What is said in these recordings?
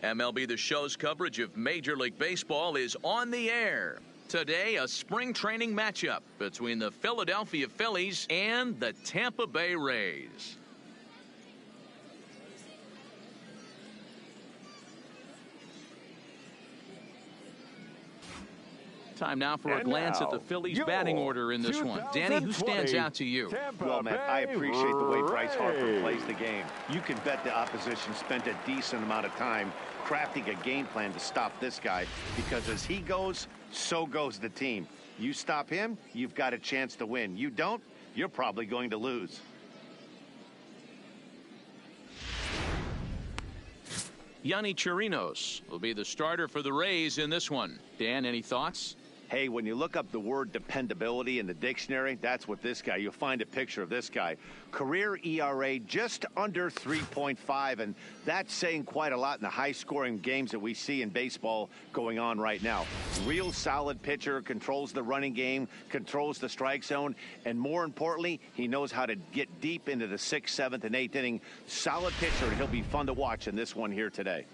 MLB The Show's coverage of Major League Baseball is on the air. Today, a spring training matchup between the Philadelphia Phillies and the Tampa Bay Rays. Time now for a glance at the Phillies batting order in this one. Danny, who stands out to you? Well, man, I appreciate the way Bryce Harper plays the game. You can bet the opposition spent a decent amount of time crafting a game plan to stop this guy, because as he goes, so goes the team. You stop him, you've got a chance to win. You don't, you're probably going to lose. Yonny Chirinos will be the starter for the Rays in this one. Dan, any thoughts? Hey, when you look up the word dependability in the dictionary, that's what this guy, you'll find a picture of this guy. Career ERA just under 3.5, and that's saying quite a lot in the high-scoring games that we see in baseball going on right now. Real solid pitcher, controls the running game, controls the strike zone, and more importantly, he knows how to get deep into the 6th, 7th, and 8th inning. Solid pitcher, and he'll be fun to watch in this one here today.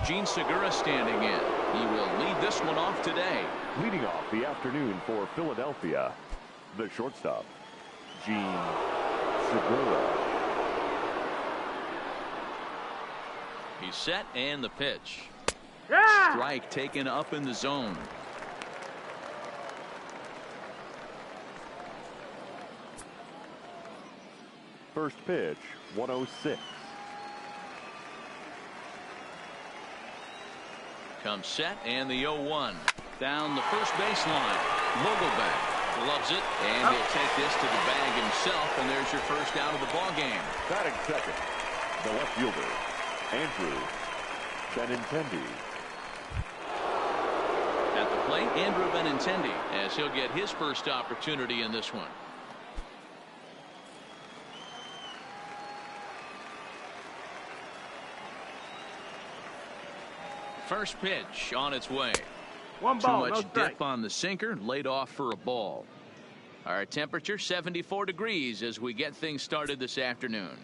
Gene Segura standing in. He will lead this one off today. Leading off the afternoon for Philadelphia, the shortstop, Gene Segura. He's set, and the pitch. Yeah! Strike taken up in the zone. First pitch, 106. Comes set, and the 0-1. Down the first baseline. Vogelback loves it, and he'll take this to the bag himself, and there's your first out of the ball game. Batting second, the left fielder, Andrew Benintendi. At the plate, Andrew Benintendi, as he'll get his first opportunity in this one. First pitch on its way. One ball, Too no much strike. dip on the sinker, laid off for a ball. Our temperature 74 degrees as we get things started this afternoon.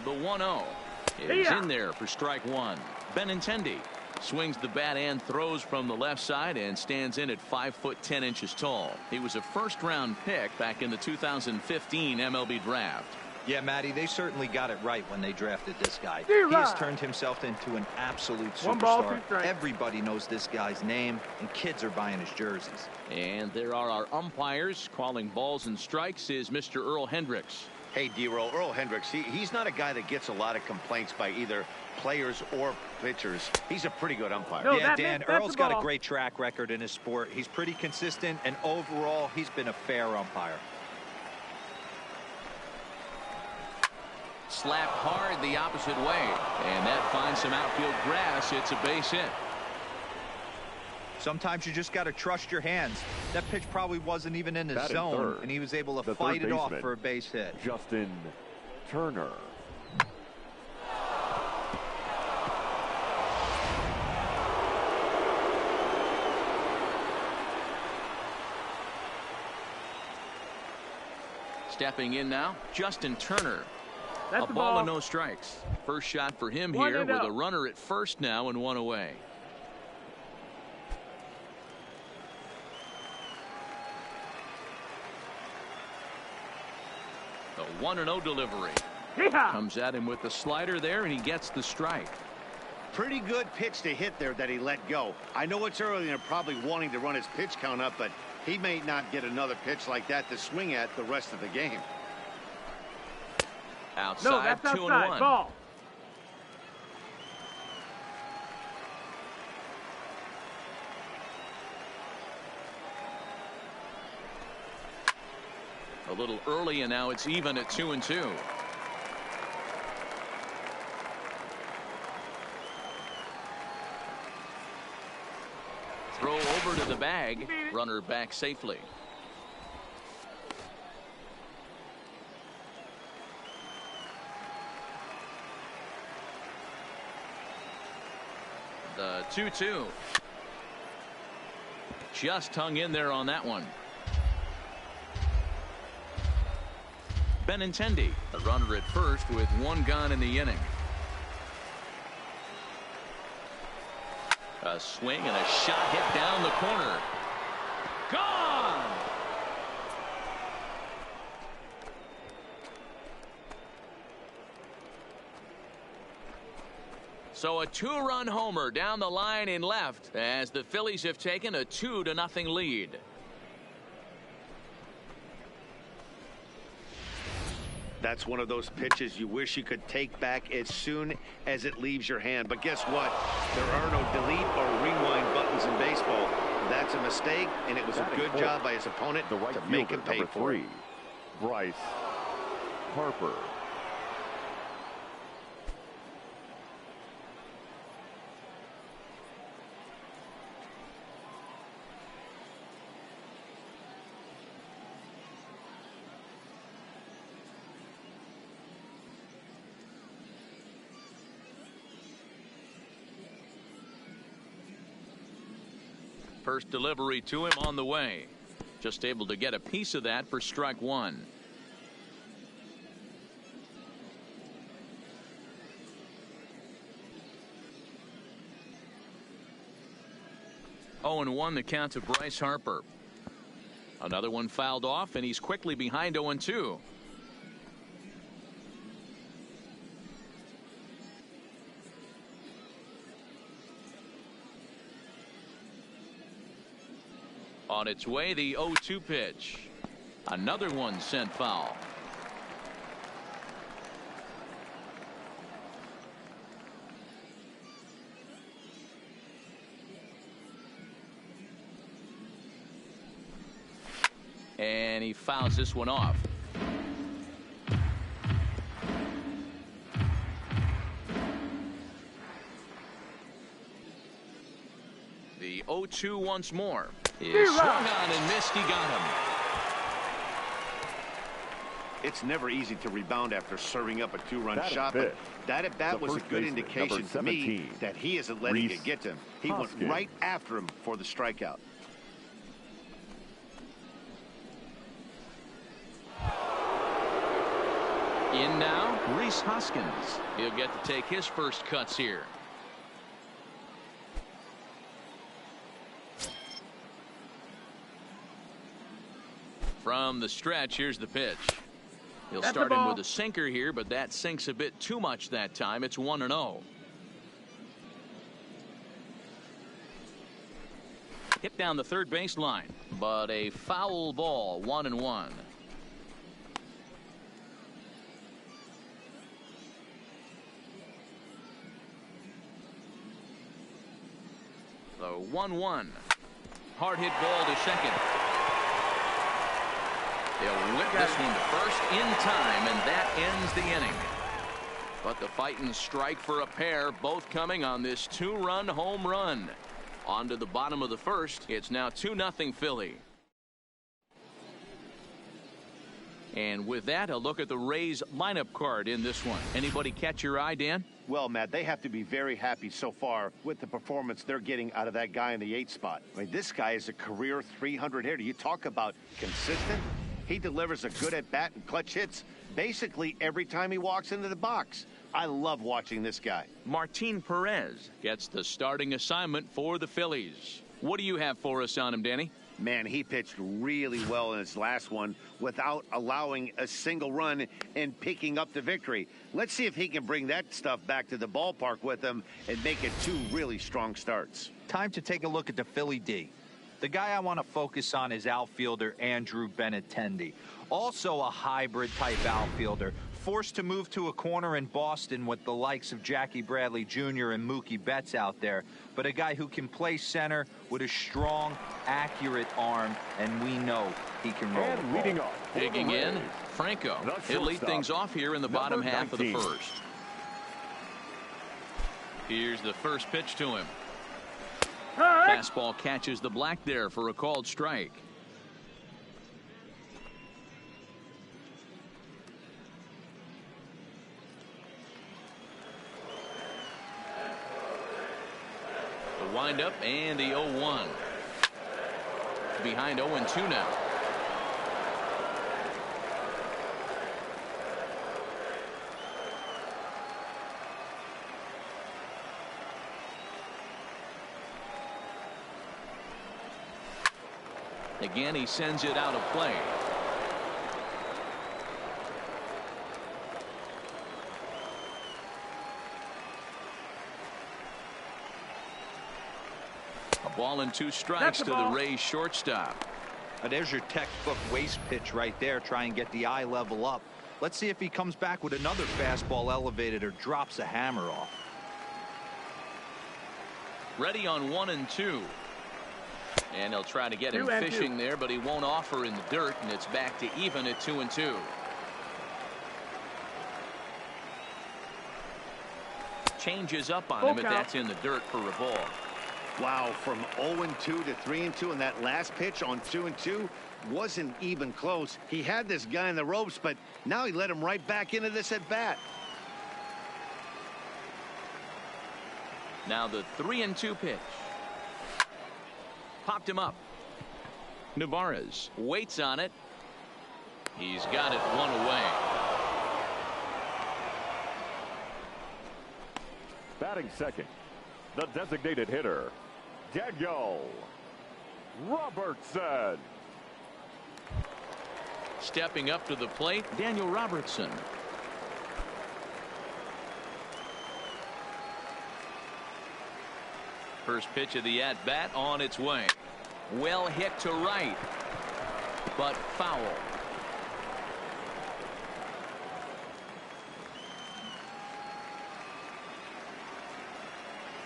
The 1-0 is in there for strike one. Benintendi swings the bat and throws from the left side and stands in at 5'10" tall. He was a first-round pick back in the 2015 MLB draft. Yeah, Matty, they certainly got it right when they drafted this guy. You're He has right. turned himself into an absolute superstar. One ball, two strikes. Everybody knows this guy's name, and kids are buying his jerseys. And there are our umpires calling balls and strikes is Mr. Earl Hendricks. Hey, D-Roll, Earl Hendricks, he's not a guy that gets a lot of complaints by either players or pitchers. He's a pretty good umpire. No, Yeah, that Dan, meant that's Earl's the got a ball. great track record in his sport. He's pretty consistent, and overall, he's been a fair umpire. Slapped hard the opposite way, and that finds some outfield grass. It's a base hit. Sometimes you just got to trust your hands. That pitch probably wasn't even in the Batting zone, third, and he was able to the fight third it off baseman, for a base hit. Justin Turner. Stepping in now, Justin Turner. That's A the ball ball. and no strikes. First shot for him 1 here and with out. a runner at first now and one away. The 1-0 delivery. Yeah. Comes at him with the slider there, and he gets the strike. Pretty good pitch to hit there that he let go. I know it's early and they're probably wanting to run his pitch count up, but he may not get another pitch like that to swing at the rest of the game. Outside, No, that's 2-1. outside. Ball. A little early, and now it's even at 2-2. Throw over to the bag. Runner back safely. The 2-2. Just hung in there on that one. Benintendi, a runner at first with one gone in the inning. A swing and a shot hit down the corner. Gone! So a two-run homer down the line in left as the Phillies have taken a 2-0 lead. That's one of those pitches you wish you could take back as soon as it leaves your hand. But guess what? There are no delete or rewind buttons in baseball. That's a mistake, and it was a good job by his opponent the right to make him pay for it. Bryce Harper. First delivery to him on the way. Just able to get a piece of that for strike one. Oh, and 1 the count to Bryce Harper. Another one fouled off, and he's quickly behind 0-2. On its way, the 0-2 pitch. Another one sent foul. And he fouls this one off. The 0-2 once more. He swung on and missed. He got him. It's never easy to rebound after serving up a two-run shot, but that at bat was a good indication to me that he isn't letting it get to him. He went right after him for the strikeout. In now, Rhys Hoskins. He'll get to take his first cuts here. From the stretch, here's the pitch. He'll start him with a sinker here, but that sinks a bit too much that time. It's 1-0. Hit down the third baseline, but a foul ball. 1-1. The 1-1. Hard hit ball to second. They'll whip this one to first in time, and that ends the inning. But the fighting strike for a pair, both coming on this two-run home run. On to the bottom of the first. It's now 2-0 Philly. And with that, a look at the Rays lineup card in this one. Anybody catch your eye, Dan? Well, Matt, they have to be very happy so far with the performance they're getting out of that guy in the 8th spot. I mean, this guy is a career 300 hitter. You talk about consistent. He delivers a good at-bat and clutch hits basically every time he walks into the box. I love watching this guy. Martin Perez gets the starting assignment for the Phillies. What do you have for us on him, Danny? Man, he pitched really well in his last one without allowing a single run and picking up the victory. Let's see if he can bring that stuff back to the ballpark with him and make it 2 really strong starts. Time to take a look at the Philly D. The guy I want to focus on is outfielder Andrew Benintendi. Also a hybrid type outfielder. Forced to move to a corner in Boston with the likes of Jackie Bradley Jr. and Mookie Betts out there. But a guy who can play center with a strong, accurate arm, and we know he can roll the ball. Leading off, Digging in, Franco. He'll lead things off here in the bottom half of the first. Here's the first pitch to him. Fastball catches the black there for a called strike. The windup and the 0-1. behind 0-2 now. Again, he sends it out of play. A ball and 2 strikes to the Rays shortstop. There's your textbook waste pitch right there. Try and get the eye level up. Let's see if he comes back with another fastball elevated or drops a hammer off. Ready on 1-2. And he'll try to get him fishing there, but he won't offer in the dirt, and it's back to even at 2-2. Changes up on him, but that's in the dirt for a ball. Wow, from 0-2 to 3-2, and that last pitch on 2-2 wasn't even close. He had this guy in the ropes, but now he let him right back into this at bat. Now the 3-2 pitch. Popped him up. Navarez waits on it. He's got it 1 away. Batting second, the designated hitter, Daniel Robertson. Stepping up to the plate, Daniel Robertson. First pitch of the at-bat on its way. Well hit to right, but foul.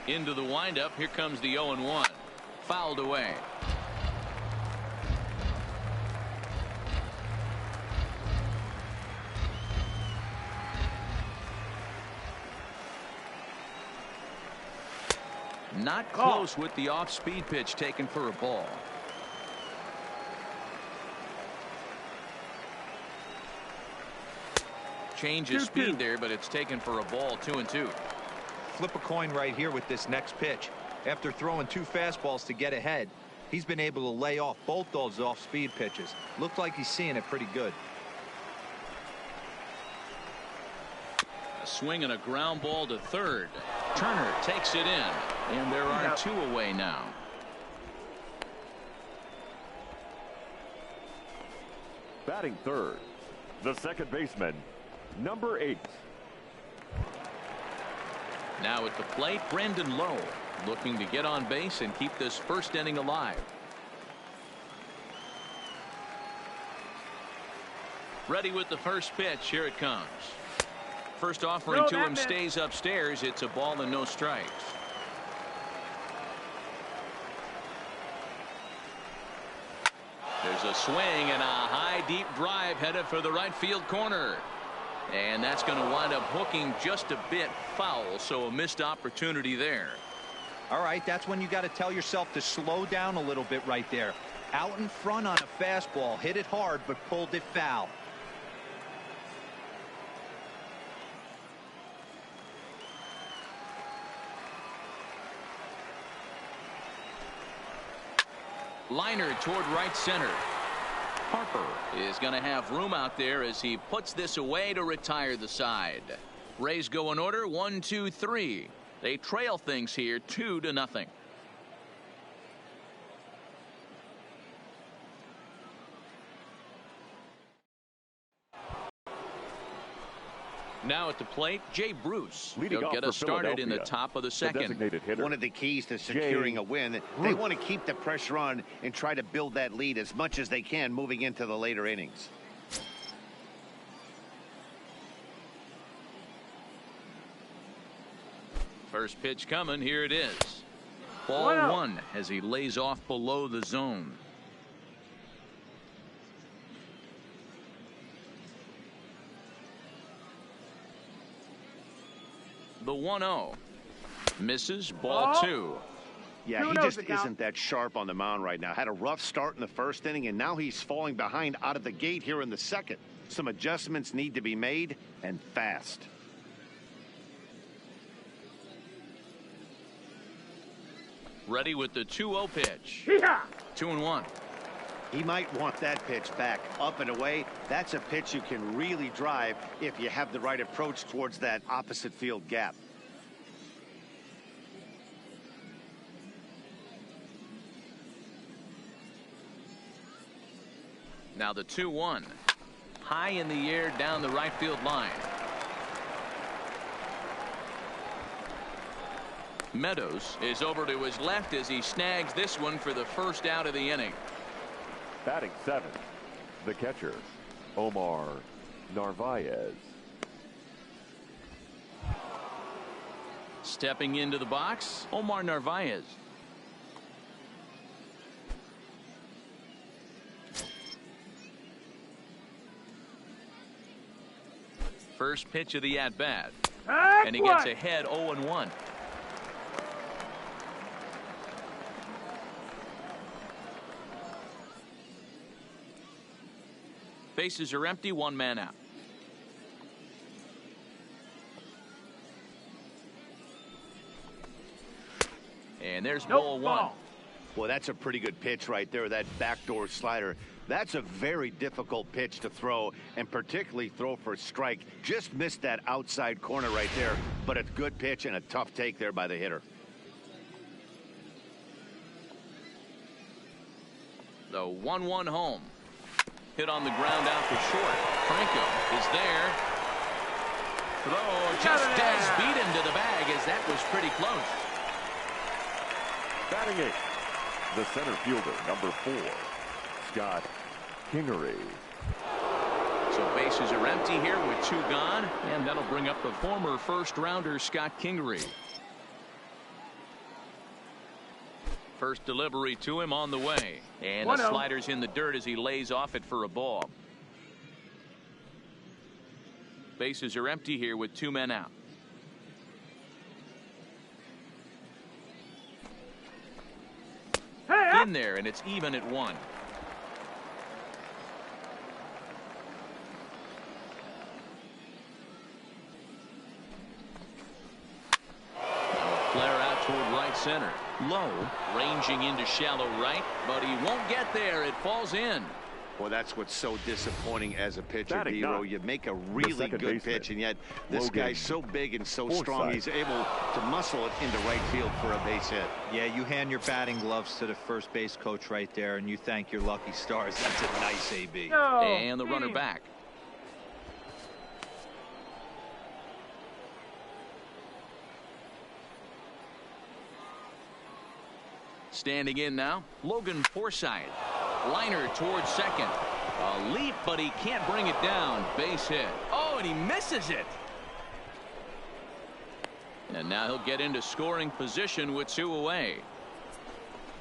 Into the windup. Here comes the 0-1. Fouled away. Not close with the off-speed pitch taken for a ball. Change of speed there, but it's taken for a ball. 2-2. Flip a coin right here with this next pitch. After throwing 2 fastballs to get ahead, he's been able to lay off both those off-speed pitches. Looks like he's seeing it pretty good. A swing and a ground ball to third. Turner takes it in, and there are 2 away now. Batting third, the second baseman, number 8. Now at the plate, Brandon Lowe, looking to get on base and keep this first inning alive. Ready with the first pitch. Here it comes. First offering to him stays upstairs. It's a ball and no strikes. There's a swing and a high deep drive headed for the right field corner. And that's going to wind up hooking just a bit foul, so a missed opportunity there. All right, that's when you got to tell yourself to slow down a little bit right there. Out in front on a fastball, hit it hard but pulled it foul. Liner toward right center. Harper is going to have room out there as he puts this away to retire the side. Rays go in order 1, 2, 3. They trail things here 2-0. Now at the plate, Jay Bruce. He'll get us started in the top of the second. One of the keys to securing a win, they want to keep the pressure on and try to build that lead as much as they can moving into the later innings. First pitch coming. Here it is. Ball 1 as he lays off below the zone. The 1-0 misses. Ball 2. Yeah, he just isn't that sharp on the mound right now. Had a rough start in the first inning, and now he's falling behind out of the gate here in the second. Some adjustments need to be made, and fast. Ready with the 2-0 pitch. 2-1. He might want that pitch back, up and away. That's a pitch you can really drive if you have the right approach towards that opposite field gap. Now the 2-1. High in the air down the right field line. Meadows is over to his left as he snags this one for the first out of the inning. Batting seventh, the catcher, Omar Narvaez. Stepping into the box, Omar Narvaez. First pitch of the at-bat. And he gets ahead 0-1. Bases are empty, one man out. And there's ball one. Well, that's a pretty good pitch right there, that backdoor slider. That's a very difficult pitch to throw, and particularly throw for a strike. Just missed that outside corner right there, but a good pitch and a tough take there by the hitter. The 1-1 home. Hit on the ground out for short. Franco is there. Throw just does beat him to the bag as that was pretty close. Batting eighth, the center fielder, number 4, Scott Kingery. So bases are empty here with 2 gone, and that'll bring up the former first-rounder Scott Kingery. First delivery to him on the way, and the slider's in the dirt as he lays off it for a ball. Bases are empty here with 2 men out. In there, and it's even at 1. Flare out toward right center. Low, ranging into shallow right, but he won't get there. It falls in. Well, that's what's so disappointing as a pitcher, Batting Hero. ninth, You make a really good baseman, pitch, and yet this Logan guy's so big and so strong, Forsythe. he's able to muscle it into right field for a base hit. Yeah, you hand your batting gloves to the first base coach right there, and you thank your lucky stars. That's a nice AB. And the runner back. Standing in now, Logan Forsythe. Liner towards second. A leap, but he can't bring it down. Base hit. Oh, and he misses it. And now he'll get into scoring position with 2 away.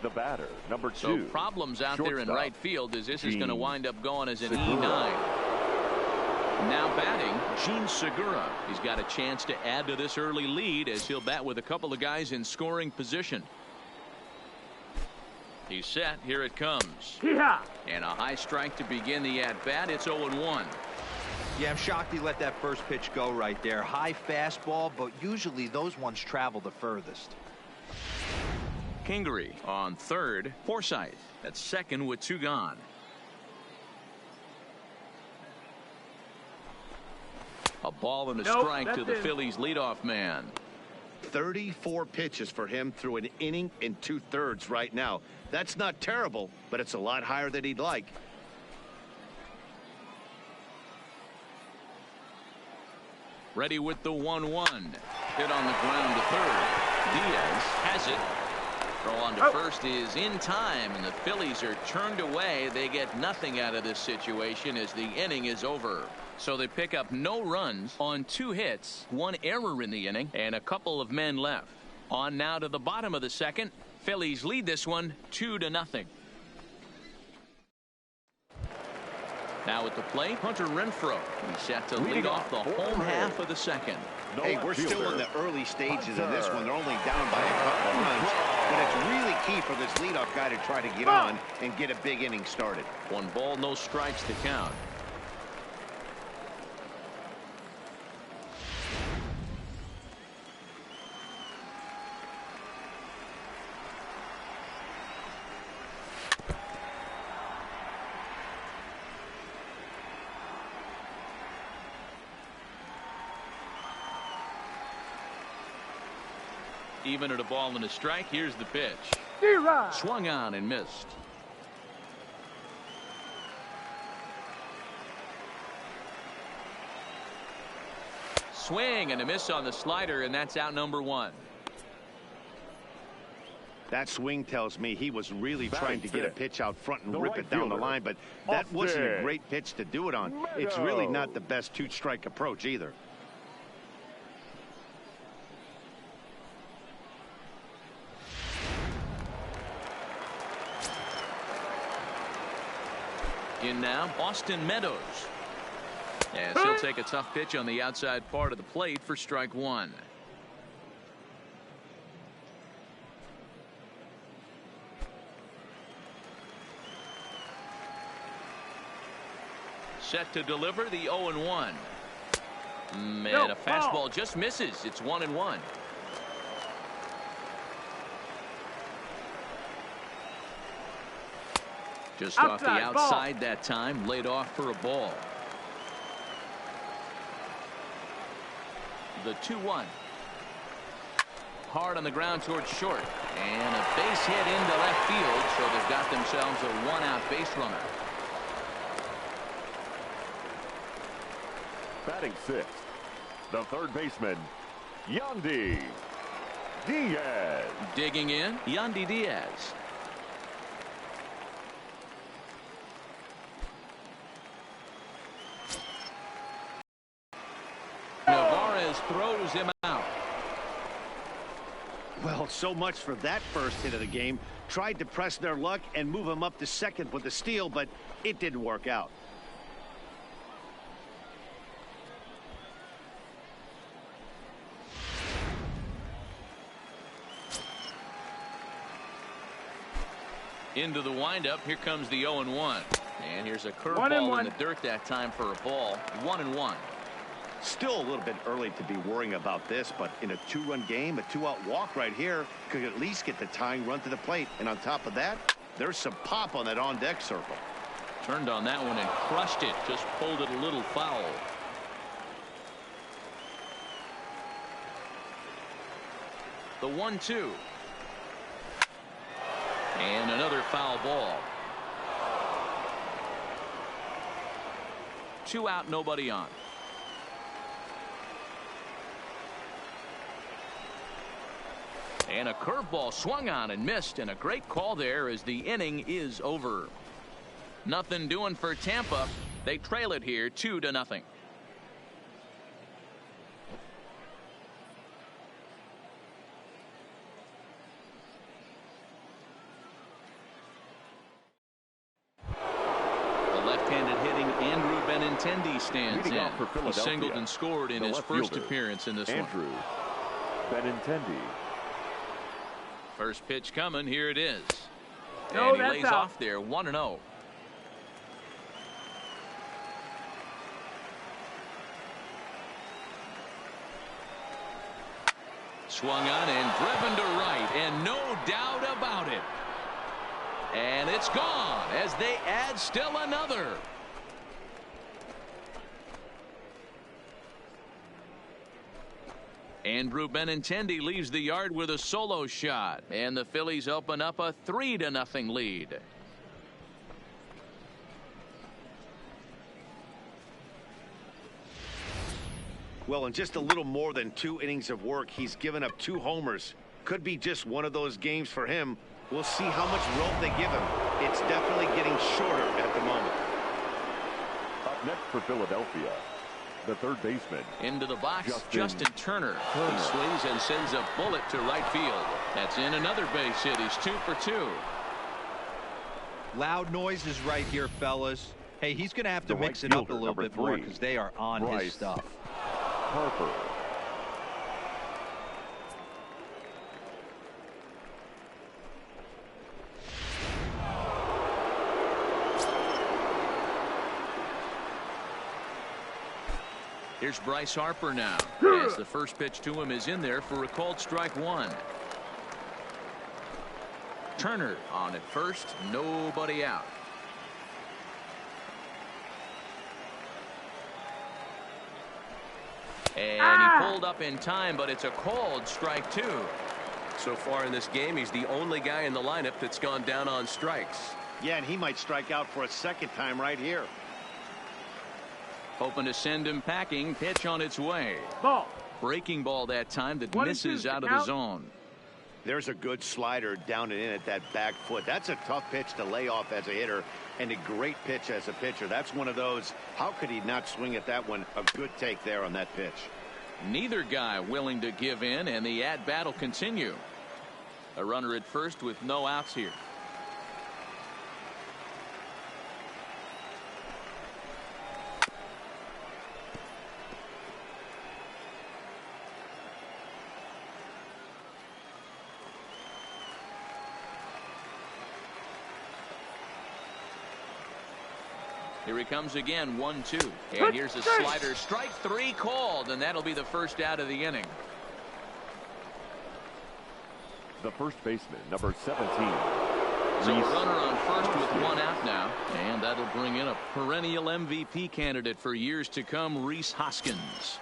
The batter, number 2. So problems out there in shortstop, right field as this is Gene going to wind up going as an Segura. E9. Now batting, Gene Segura. He's got a chance to add to this early lead as he'll bat with a couple of guys in scoring position. He's set. Here it comes. And a high strike to begin the at-bat. It's 0-1. Yeah, I'm shocked he let that first pitch go right there. High fastball, but usually those ones travel the furthest. Kingery on third. Forsythe at second with 2 gone. A ball and a strike to the Phillies leadoff man. 34 pitches for him through an inning and 2/3 right now. That's not terrible, but it's a lot higher than he'd like. Ready with the 1-1. Hit on the ground to third. Diaz has it. Throw on to first is in time, and the Phillies are turned away. They get nothing out of this situation as the inning is over. So they pick up no runs on 2 hits, 1 error in the inning, and a couple of men left. On now to the bottom of the second. Phillies lead this one 2-0. Now at the plate, Hunter Renfroe. He's set to lead off the home half of the second. Hey, we're still in the early stages of this one. They're only down by a couple runs, but it's really key for this leadoff guy to try to get on and get a big inning started. 1 ball, no strikes to count. Even at a ball and a strike, here's the pitch. D-Rod. Swung on and missed. Swing and a miss on the slider, and that's out number 1. That swing tells me he was really trying to get a pitch out front and rip it down the line, but Off that wasn't a deck. great pitch to do it on. It's really not the best two-strike approach either. In now, Austin Meadows. As he'll take a tough pitch on the outside part of the plate for strike 1. Set to deliver the 0-1. And a fastball just misses. It's 1-1. Just off the outside that time, laid off for a ball. The 2-1. Hard on the ground towards short. And a base hit into left field, so they've got themselves a 1-out base runner. Batting 6th, the third baseman, Yandy Diaz. Digging in, Yandy Diaz. Navarez throws him out. Well, so much for that first hit of the game. Tried to press their luck and move him up to second with the steal, but it didn't work out. Into the windup. Here comes the 0-1. And here's a curveball in the dirt that time for a ball. 1-1. Still a little bit early to be worrying about this, but in a 2-run game, a 2-out walk right here could at least get the tying run to the plate. And on top of that, there's some pop on that on-deck circle. Turned on that one and crushed it. Just pulled it a little foul. The 1-2. And another foul ball. 2 out, nobody on. And a curveball swung on and missed, and a great call there as the inning is over. Nothing doing for Tampa. They trail it here 2-0. Benintendi stands Leading in. off for He Philadelphia, singled and scored in the his left first fielder, appearance in this one. Benintendi. First pitch coming. Here it is. No, And he that's lays out. off there. 1-0. Swung on and driven to right, and no doubt about it. And it's gone as they add still another. Andrew Benintendi leaves the yard with a solo shot, and the Phillies open up a 3-0 lead. Well, in just a little more than 2 innings of work, he's given up 2 homers. Could be just one of those games for him. We'll see how much rope they give him. It's definitely getting shorter at the moment. Up next for Philadelphia, the third baseman. Into the box, Justin Turner. Turner. He swings and sends a bullet to right field. That's in another base hit. He's 2 for 2. Loud noises right here, fellas. Hey, he's going to have to The mix right it up a fielder, little bit number more 3, because they are on his Bryce stuff. Harper. Here's Bryce Harper now. As the first pitch to him is in there for a called strike 1. Turner on at first, nobody out. And he pulled up in time, but it's a called strike 2. So far in this game, he's the only guy in the lineup that's gone down on strikes. Yeah, and he might strike out for a second time right here. Hoping to send him packing. Pitch on its way. Ball. Breaking ball that time that 1-2 misses out of the count. zone. There's a good slider down and in at that back foot. That's a tough pitch to lay off as a hitter, and a great pitch as a pitcher. That's one of those, how could he not swing at that one? A good take there on that pitch. Neither guy willing to give in, and the at-bat will continue. A runner at first with no outs here. Here he comes again, 1-2. And here's a slider. Strike 3 called, and that'll be the first out of the inning. The first baseman, number 17. So a runner on first with 1 out now. And that'll bring in a perennial MVP candidate for years to come, Rhys Hoskins.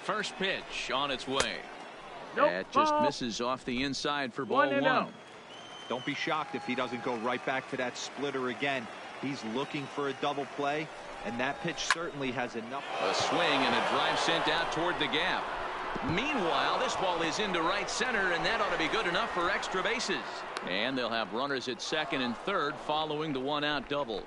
First pitch on its way. Nope, That just ball. misses off the inside for ball 1-1. 1. Don't be shocked if he doesn't go right back to that splitter again. He's looking for a double play, and that pitch certainly has enough. A swing and a drive sent out toward the gap. Meanwhile, this ball is into right center, and that ought to be good enough for extra bases. And they'll have runners at second and third following the 1-out double.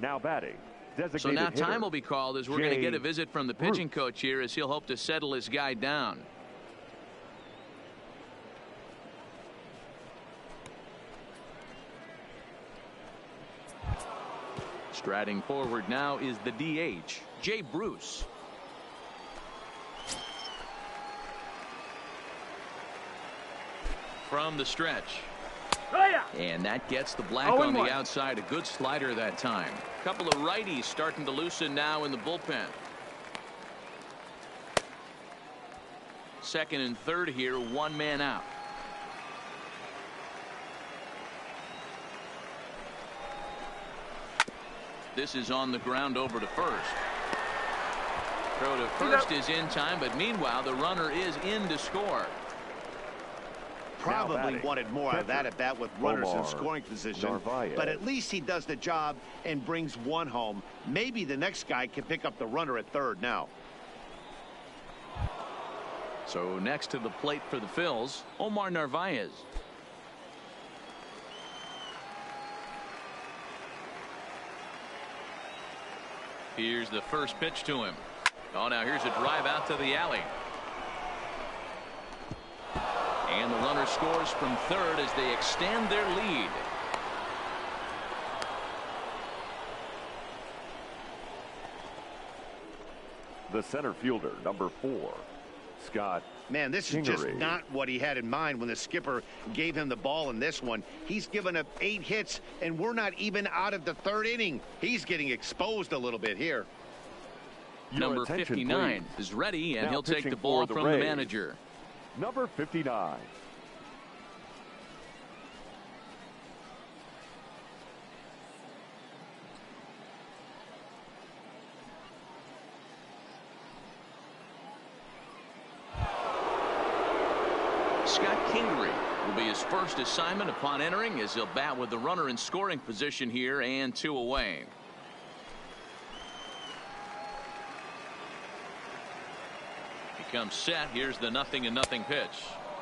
Now batting. Designated So now hitter, time will be called as we're going to get a visit from the pitching coach here as he'll hope to settle his guy down. Striding forward now is the DH, Jay Bruce. From the stretch. Oh, yeah. And that gets the black 0-1. on the outside. A good slider that time. A couple of righties starting to loosen now in the bullpen. Second and third here, 1 man out. This is on the ground over to first. Throw to first is in time, but meanwhile the runner is in to score. Probably wanted more out of that at bat with runners in scoring position, Narvaez. but at least he does the job and brings 1 home. Maybe the next guy can pick up the runner at third now. So next to the plate for the Phils, Omar Narvaez. Here's the first pitch to him. Oh, now here's a drive out to the alley. And the runner scores from third as they extend their lead. The center fielder, number 4, Scott. Man, this is just Kingery. not what he had in mind when the skipper gave him the ball in this one. He's given up 8 hits, and we're not even out of the 3rd inning. He's getting exposed a little bit here. Your Number attention, 59 please. is ready, and Now he'll take pitching the ball for the from the Rays. manager. Number 59. Scott Kingery will be his first assignment upon entering as he'll bat with the runner in scoring position here and 2 away. He comes set. Here's the 0-0 pitch.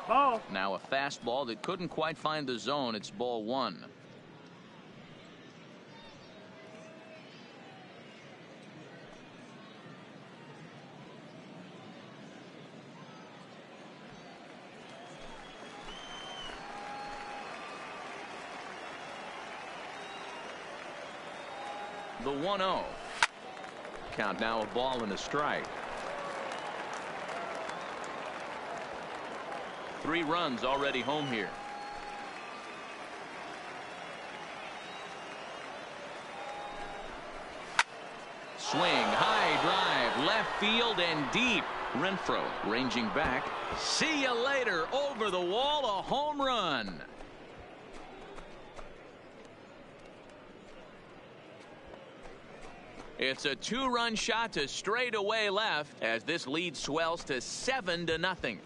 Ball. Now a fastball that couldn't quite find the zone. It's ball 1. The 1-0. Count now, a ball and a strike. 3 runs already home here. Swing, high drive, left field and deep. Renfroe ranging back. See you later. Over the wall, a home run. It's a 2-run shot to straightaway left as this lead swells to 7-0.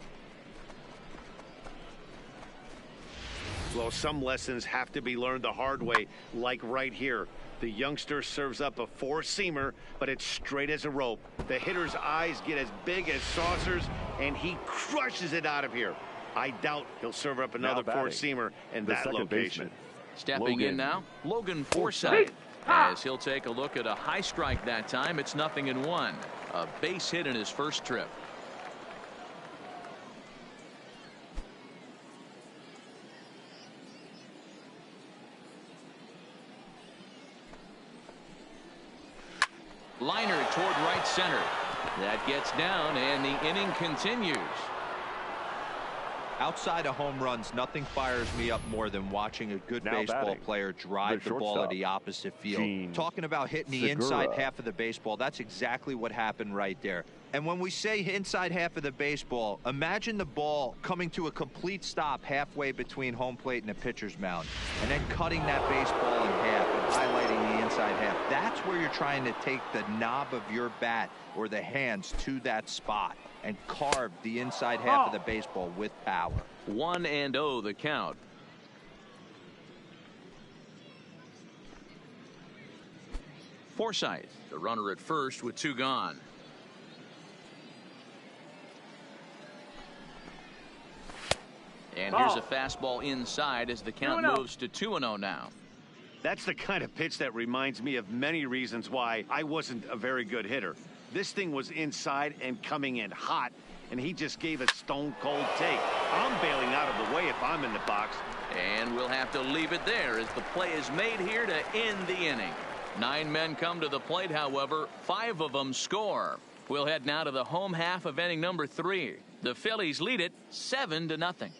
Well, some lessons have to be learned the hard way, like right here. The youngster serves up a 4-seamer, but it's straight as a rope. The hitter's eyes get as big as saucers, and he crushes it out of here. I doubt he'll serve up another 4-seamer in that location. Stepping in now, Logan Forsythe. As he'll take a look at a high strike that time. It's 0-1. A base hit in his first trip. Liner toward right center. That gets down, and the inning continues. Outside of home runs, nothing fires me up more than watching a good baseball player drive the ball to the opposite field. Talking about hitting the inside half of the baseball, that's exactly what happened right there. And when we say inside half of the baseball, imagine the ball coming to a complete stop halfway between home plate and the pitcher's mound, and then cutting that baseball in half and highlighting the inside half. That's where you're trying to take the knob of your bat or the hands to that spot and carve the inside half of the baseball with power. 1-0 the count. Forsythe, the runner at first with 2 gone. And here's a fastball inside as the count moves to 2-0 now. That's the kind of pitch that reminds me of many reasons why I wasn't a very good hitter. This thing was inside and coming in hot, and he just gave a stone-cold take. I'm bailing out of the way if I'm in the box. And we'll have to leave it there as the play is made here to end the inning. 9 men come to the plate, however. 5 of them score. We'll head now to the home half of inning number 3. The Phillies lead it 7-0.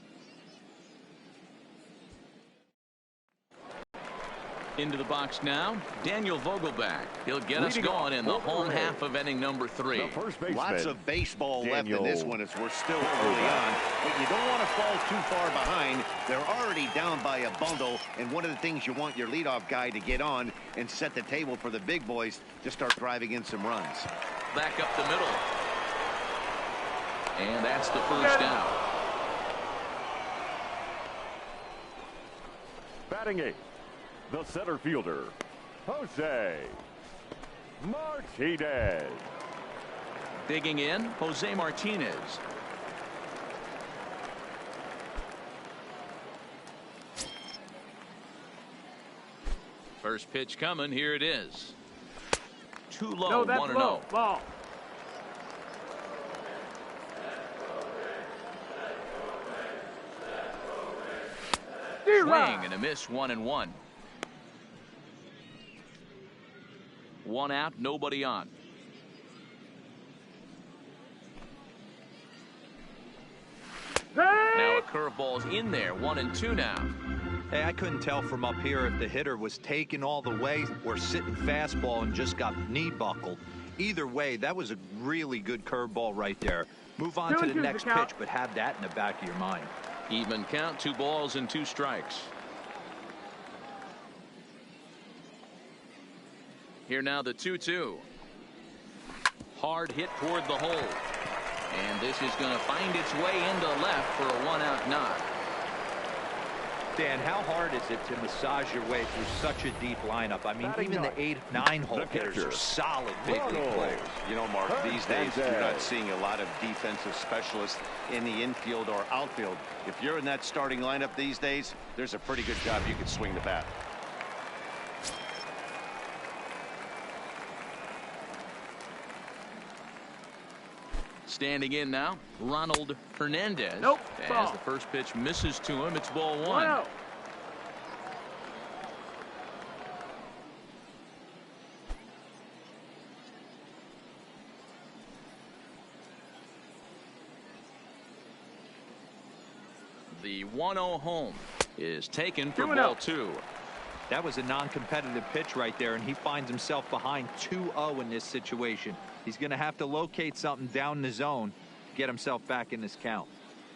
Into the box now, Daniel Vogelback. He'll get us going in the home half of inning number 3. Lots of baseball left in this one as we're still early on, but you don't want to fall too far behind. They're already down by a bundle, and one of the things you want your leadoff guy to get on and set the table for the big boys to start driving in some runs. Back up the middle. And that's the first out. Batting 8th, the center fielder, Jose Martinez. Digging in, Jose Martinez. First pitch coming. Here it is. Too low. 1-0. Ball. Swing and a miss. 1-1. 1 out, nobody on. Now a curveball's in there. 1-2 now. Hey, I couldn't tell from up here if the hitter was taken all the way or sitting fastball and just got knee buckled. Either way, that was a really good curveball right there. Move on to the next pitch, but have that in the back of your mind. Even count, 2 balls and 2 strikes. Here now the 2-2. Hard hit toward the hole. And this is going to find its way into left for a 1-out knock. Dan, how hard is it to massage your way through such a deep lineup? I mean, even the 8-9 hole hitters are solid big league players. You know, Mark, these days you're not seeing a lot of defensive specialists in the infield or outfield. If you're in that starting lineup these days, there's a pretty good job you could swing the bat. Standing in now, Ronald Hernandez. Nope. As the first pitch misses to him, it's ball 1. The 1-0 home is taken for ball 2. That was a non-competitive pitch right there, and he finds himself behind 2-0 in this situation. He's going to have to locate something down in the zone, get himself back in this count.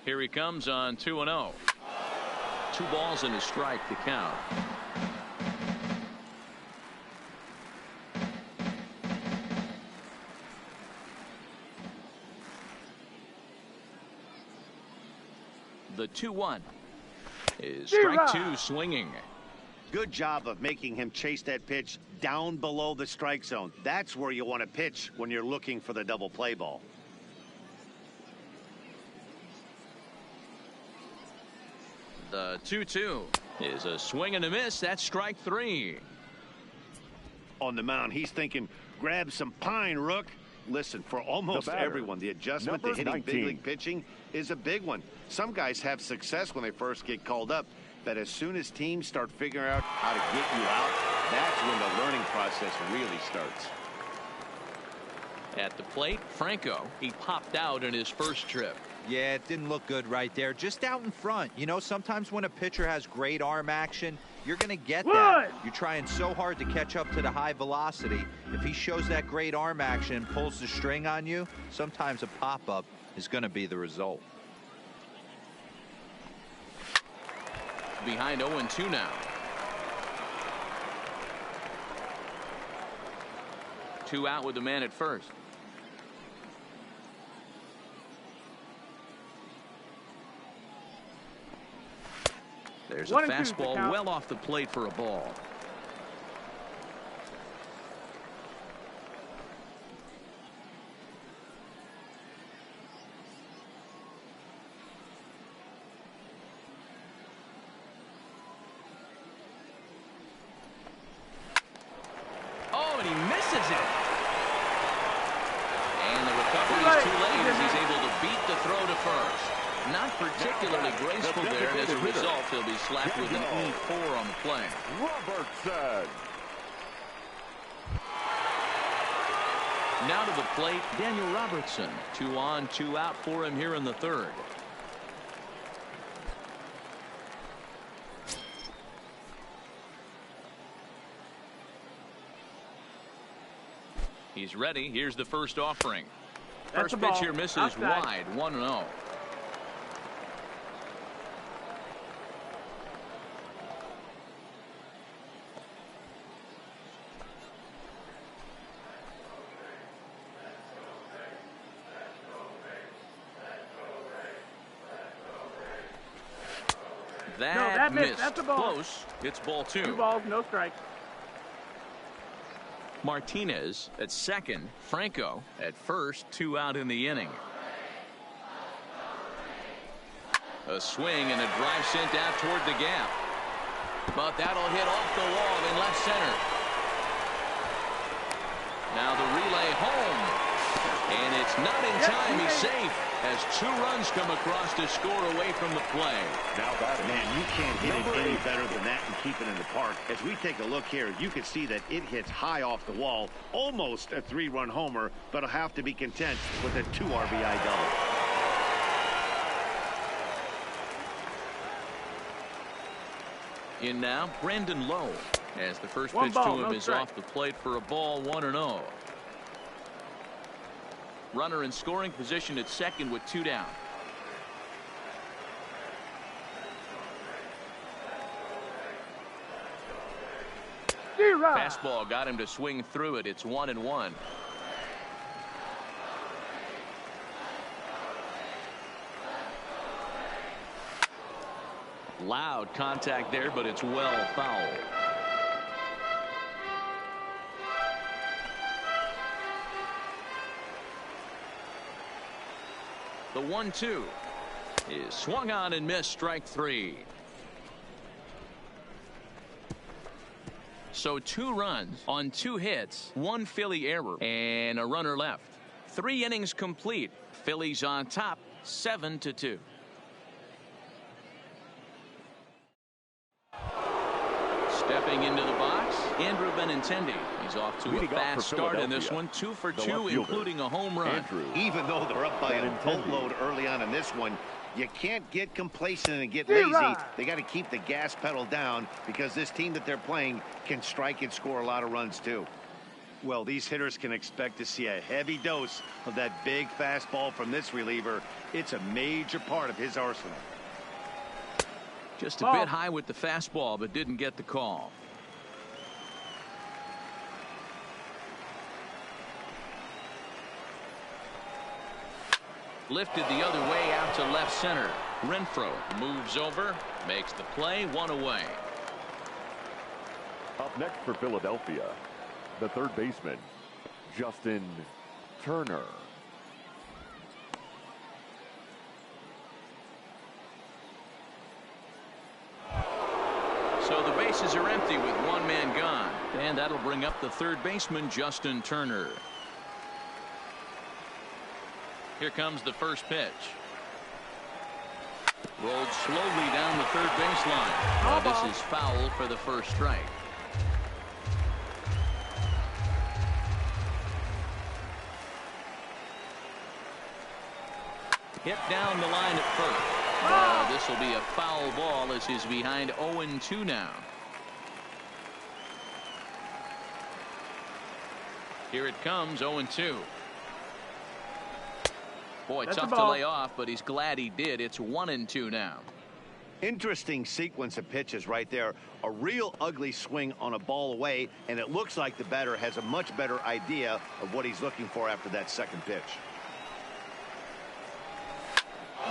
Here he comes on 2-0. 2 balls and a strike to count. The 2-1 is strike two swinging. Good job of making him chase that pitch down below the strike zone. That's where you want to pitch when you're looking for the double play ball. The 2-2 is a swing and a miss. That's strike three. On the mound, he's thinking, grab some pine, Rook. Listen, for almost everyone, the adjustment to hitting big league pitching is a big one. Some guys have success when they first get called up, but as soon as teams start figuring out how to get you out, that's when the learning process really starts. At the plate, Franco, he popped out in his first trip. Yeah, it didn't look good right there. Just out in front. You know, sometimes when a pitcher has great arm action, you're going to get that. You're trying so hard to catch up to the high velocity. If he shows that great arm action and pulls the string on you, sometimes a pop-up is going to be the result. Behind 0-2 now. 2 out with the man at first. There's a fastball well off the plate for a ball. Oh, and he misses it. And the recovery is too late as he's able to beat the throw to first. Not particularly graceful there, and as a result, he'll be slapped with an E4 on the play. Robertson. Now to the plate, Daniel Robertson. 2 on, 2 out for him here in the third. He's ready. Here's the first offering. First pitch here misses wide, 1-0. That missed. That's a ball. Close. It's ball 2. 2 balls, no strikes. Martinez at second. Franco at first. 2 out in the inning. A swing and a drive sent out toward the gap. But that'll hit off the wall in left center. Now the relay home. And it's not in time. He's safe as 2 runs come across to score away from the play. Now that, man, you can't hit it any better than that and keep it in the park. As we take a look here, you can see that it hits high off the wall. Almost a 3-run homer, but he'll have to be content with a 2 RBI double. In now, Brandon Lowe, as the first pitch to him is off the plate for a ball, 1-0. Runner in scoring position at second with 2 down. Fastball got him to swing through it. It's 1-1. Loud contact there, but it's well fouled. The 1-2 is swung on and missed, strike 3. So 2 runs on 2 hits, 1 Philly error, and a runner left. 3 innings complete. Phillies on top, 7-2. Stepping into the box, Andrew Benintendi. He's off to a fast start in this one. 2 for 2, including a home run. Even though they're up by a boatload early on in this one, you can't get complacent and get lazy. They got to keep the gas pedal down because this team that they're playing can strike and score a lot of runs too. Well, these hitters can expect to see a heavy dose of that big fastball from this reliever. It's a major part of his arsenal. Just a bit high with the fastball, but didn't get the call. Lifted the other way out to left center. Renfroe moves over, makes the play, 1 away. Up next for Philadelphia, the third baseman, Justin Turner. So the bases are empty with 1 man gone, and that'll bring up the third baseman, Justin Turner. Here comes the first pitch. Rolled slowly down the third baseline. This is foul for the first strike. Hit down the line at first. This will be a foul ball as he's behind 0-2 now. Here it comes, 0-2. Boy, tough to lay off, but he's glad he did. It's 1-2 now. Interesting sequence of pitches right there. A real ugly swing on a ball away, and it looks like the batter has a much better idea of what he's looking for after that second pitch.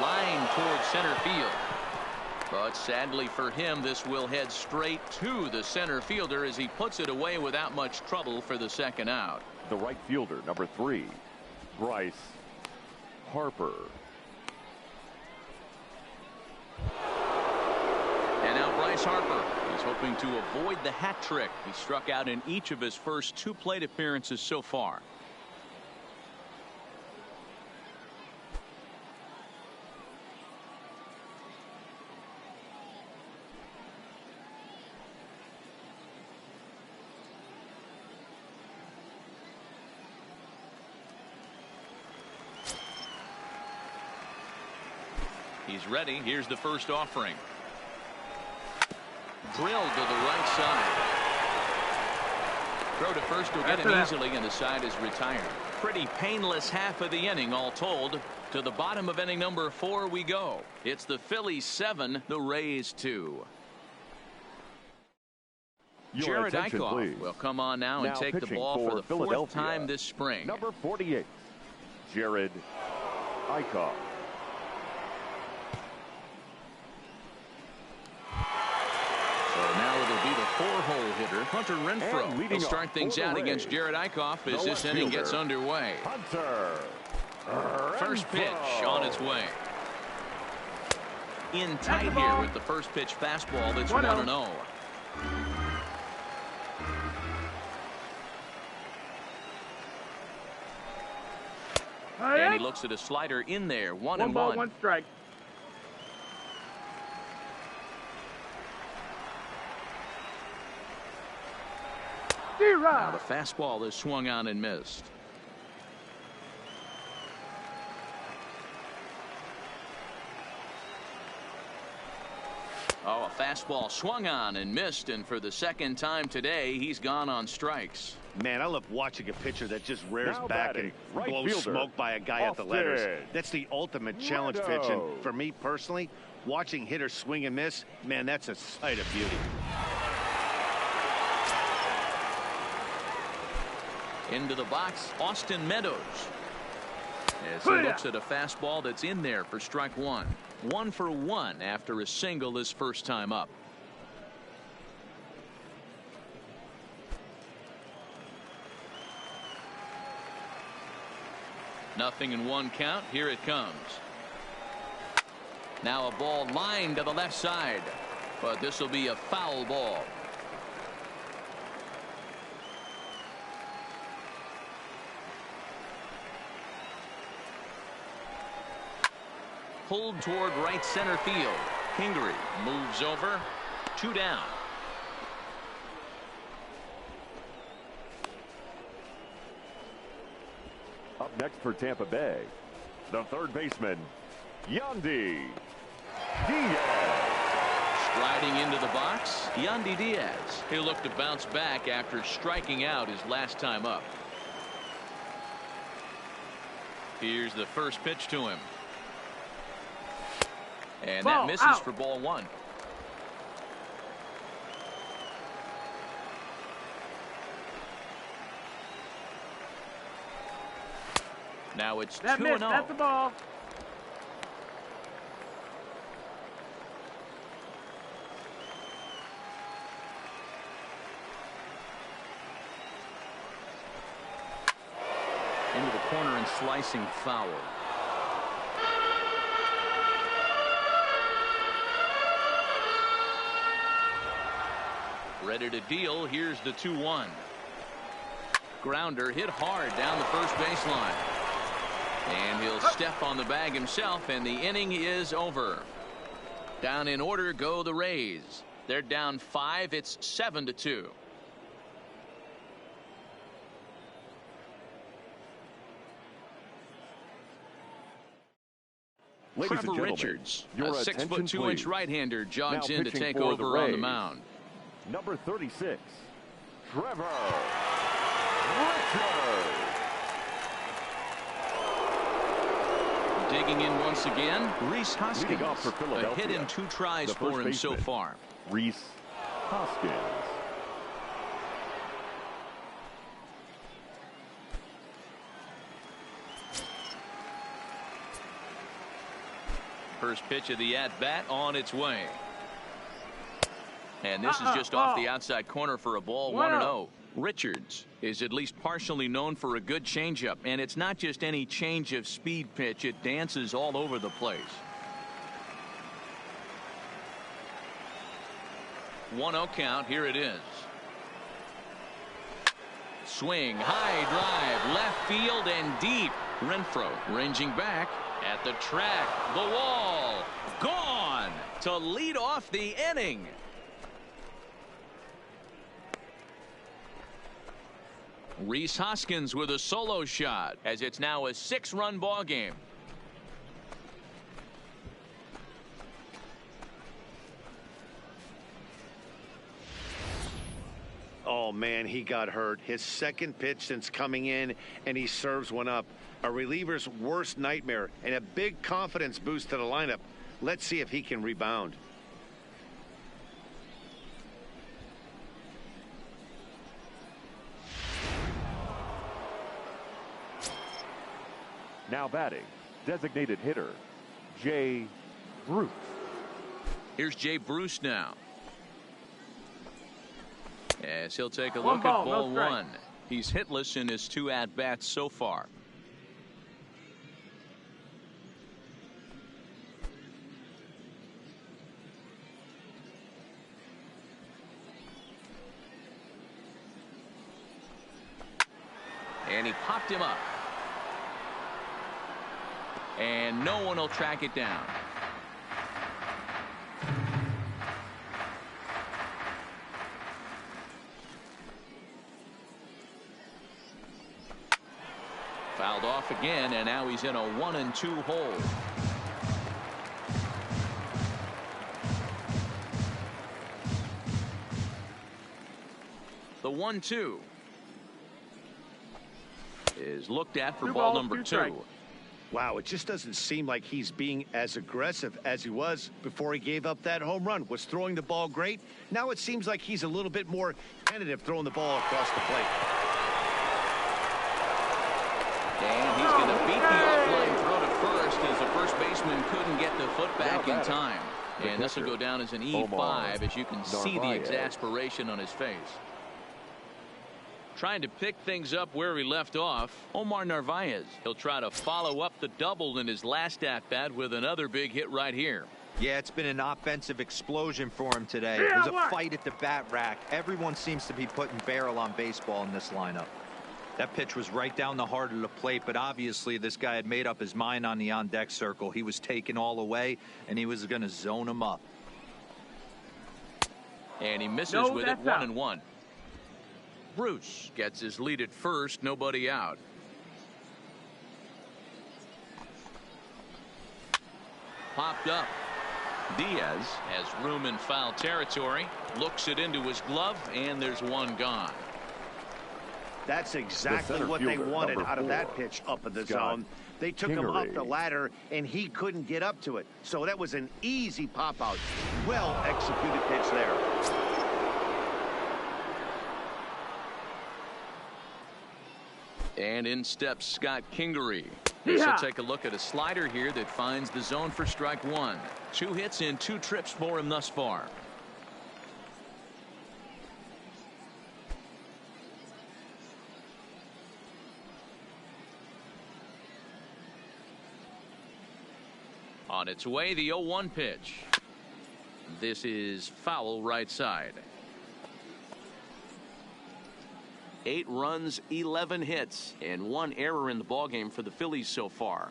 Line towards center field. But sadly for him, this will head straight to the center fielder as he puts it away without much trouble for the second out. The right fielder, number 3, Bryce Harper. And now Bryce Harper is hoping to avoid the hat trick. He struck out in each of his first 2 plate appearances so far. He's ready. Here's the first offering. Drilled to the right side. Throw to first will get him easily, and the side is retired. Pretty painless half of the inning all told. To the bottom of inning number 4 we go. It's the Phillies 7, the Rays 2. Jared Eichhoff will come on now and take the ball for the 4th time this spring. Number 48, Jared Eichhoff. Now it'll be the 4-hole hitter, Hunter Renfroe. He'll start things out against Jared Eichhoff as this inning gets underway. Hunter First pitch on its way. In tight here with the first pitch fastball. That's 1-0. And he looks at a slider in there. 1-1. 1 ball, 1 strike. Now the fastball is swung on and missed. Oh, a fastball swung on and missed, and for the second time today, he's gone on strikes. Man, I love watching a pitcher that just rears Now back batting, and right blows fielder, smoke by a guy at the Austin letters. That's the ultimate challenge pitch, and for me personally, watching hitters swing and miss, man, that's a sight of beauty. Into the box, Austin Meadows. As he looks at a fastball that's in there for strike 1. 1 for 1 after a single his first time up. Nothing in 1 count. Here it comes. Now a ball lined to the left side, but this will be a foul ball. Pulled toward right center field. Kingery moves over. 2 down. Up next for Tampa Bay, the third baseman, Yandy Diaz. Striding into the box, Yandy Diaz. He'll look to bounce back after striking out his last time up. Here's the first pitch to him. And that misses for ball 1. Now it's 2-0. That's the ball. into the corner and slicing foul. Ready to deal. Here's the 2-1. Grounder hit hard down the first baseline. And he'll step on the bag himself, and the inning is over. Down in order go the Rays. They're down 5. It's 7-2. Trevor Richards, a 6'2" right-hander, jogs in to take over on the mound. Number 36, Trevor Richards. Digging in once again, Rhys Hoskins. A hit in 2 tries for him so far. Rhys Hoskins. First pitch of the at-bat on its way. And this is just off the outside corner for a ball. 1-0. Richards is at least partially known for a good changeup, and it's not just any change of speed pitch. It dances all over the place. 1-0 count. Here it is. Swing, high drive, left field and deep. Renfroe ranging back at the track. The wall. Gone to lead off the inning. Rhys Hoskins with a solo shot as it's now a 6-run ball game. Oh, man, he got hurt. His second pitch since coming in, and he serves one up. A reliever's worst nightmare and a big confidence boost to the lineup. Let's see if he can rebound. Now batting, designated hitter, Jay Bruce. Here's Jay Bruce now. As he'll take a One look ball, at ball no strike. 1. He's hitless in his 2 at-bats so far. And he popped him up. And no one will track it down. Fouled off again, and now he's in a 1-2 hole. The 1-2 is looked at for ball number 2. Wow, it just doesn't seem like he's being as aggressive as he was before he gave up that home run. Was throwing the ball great. Now it seems like he's a little bit more tentative throwing the ball across the plate. And he's going to beat the offline throw to first as the first baseman couldn't get the foot back in time. And this will go down as an E5 as you can see the exasperation on his face. Trying to pick things up where he left off, Omar Narvaez. He'll try to follow up the double in his last at-bat with another big hit right here. Yeah, it's been an offensive explosion for him today. There's a fight at the bat rack. Everyone seems to be putting barrel on baseball in this lineup. That pitch was right down the heart of the plate, but obviously this guy had made up his mind on the on-deck circle. He was taken all away, and he was going to zone him up. And he misses with it, 1-1. Bruce gets his lead at first, nobody out. Popped up. Diaz has room in foul territory, looks it into his glove, and there's one gone. That's exactly what they wanted out of that pitch up in the zone. They took him up the ladder, and he couldn't get up to it. So that was an easy pop-out. Well-executed pitch there. And in steps Scott Kingery. This will take a look at a slider here that finds the zone for strike 1. 2 hits in 2 trips for him thus far. On its way, the 0-1 pitch. This is foul right side. 8 runs, 11 hits, and 1 error in the ballgame for the Phillies so far.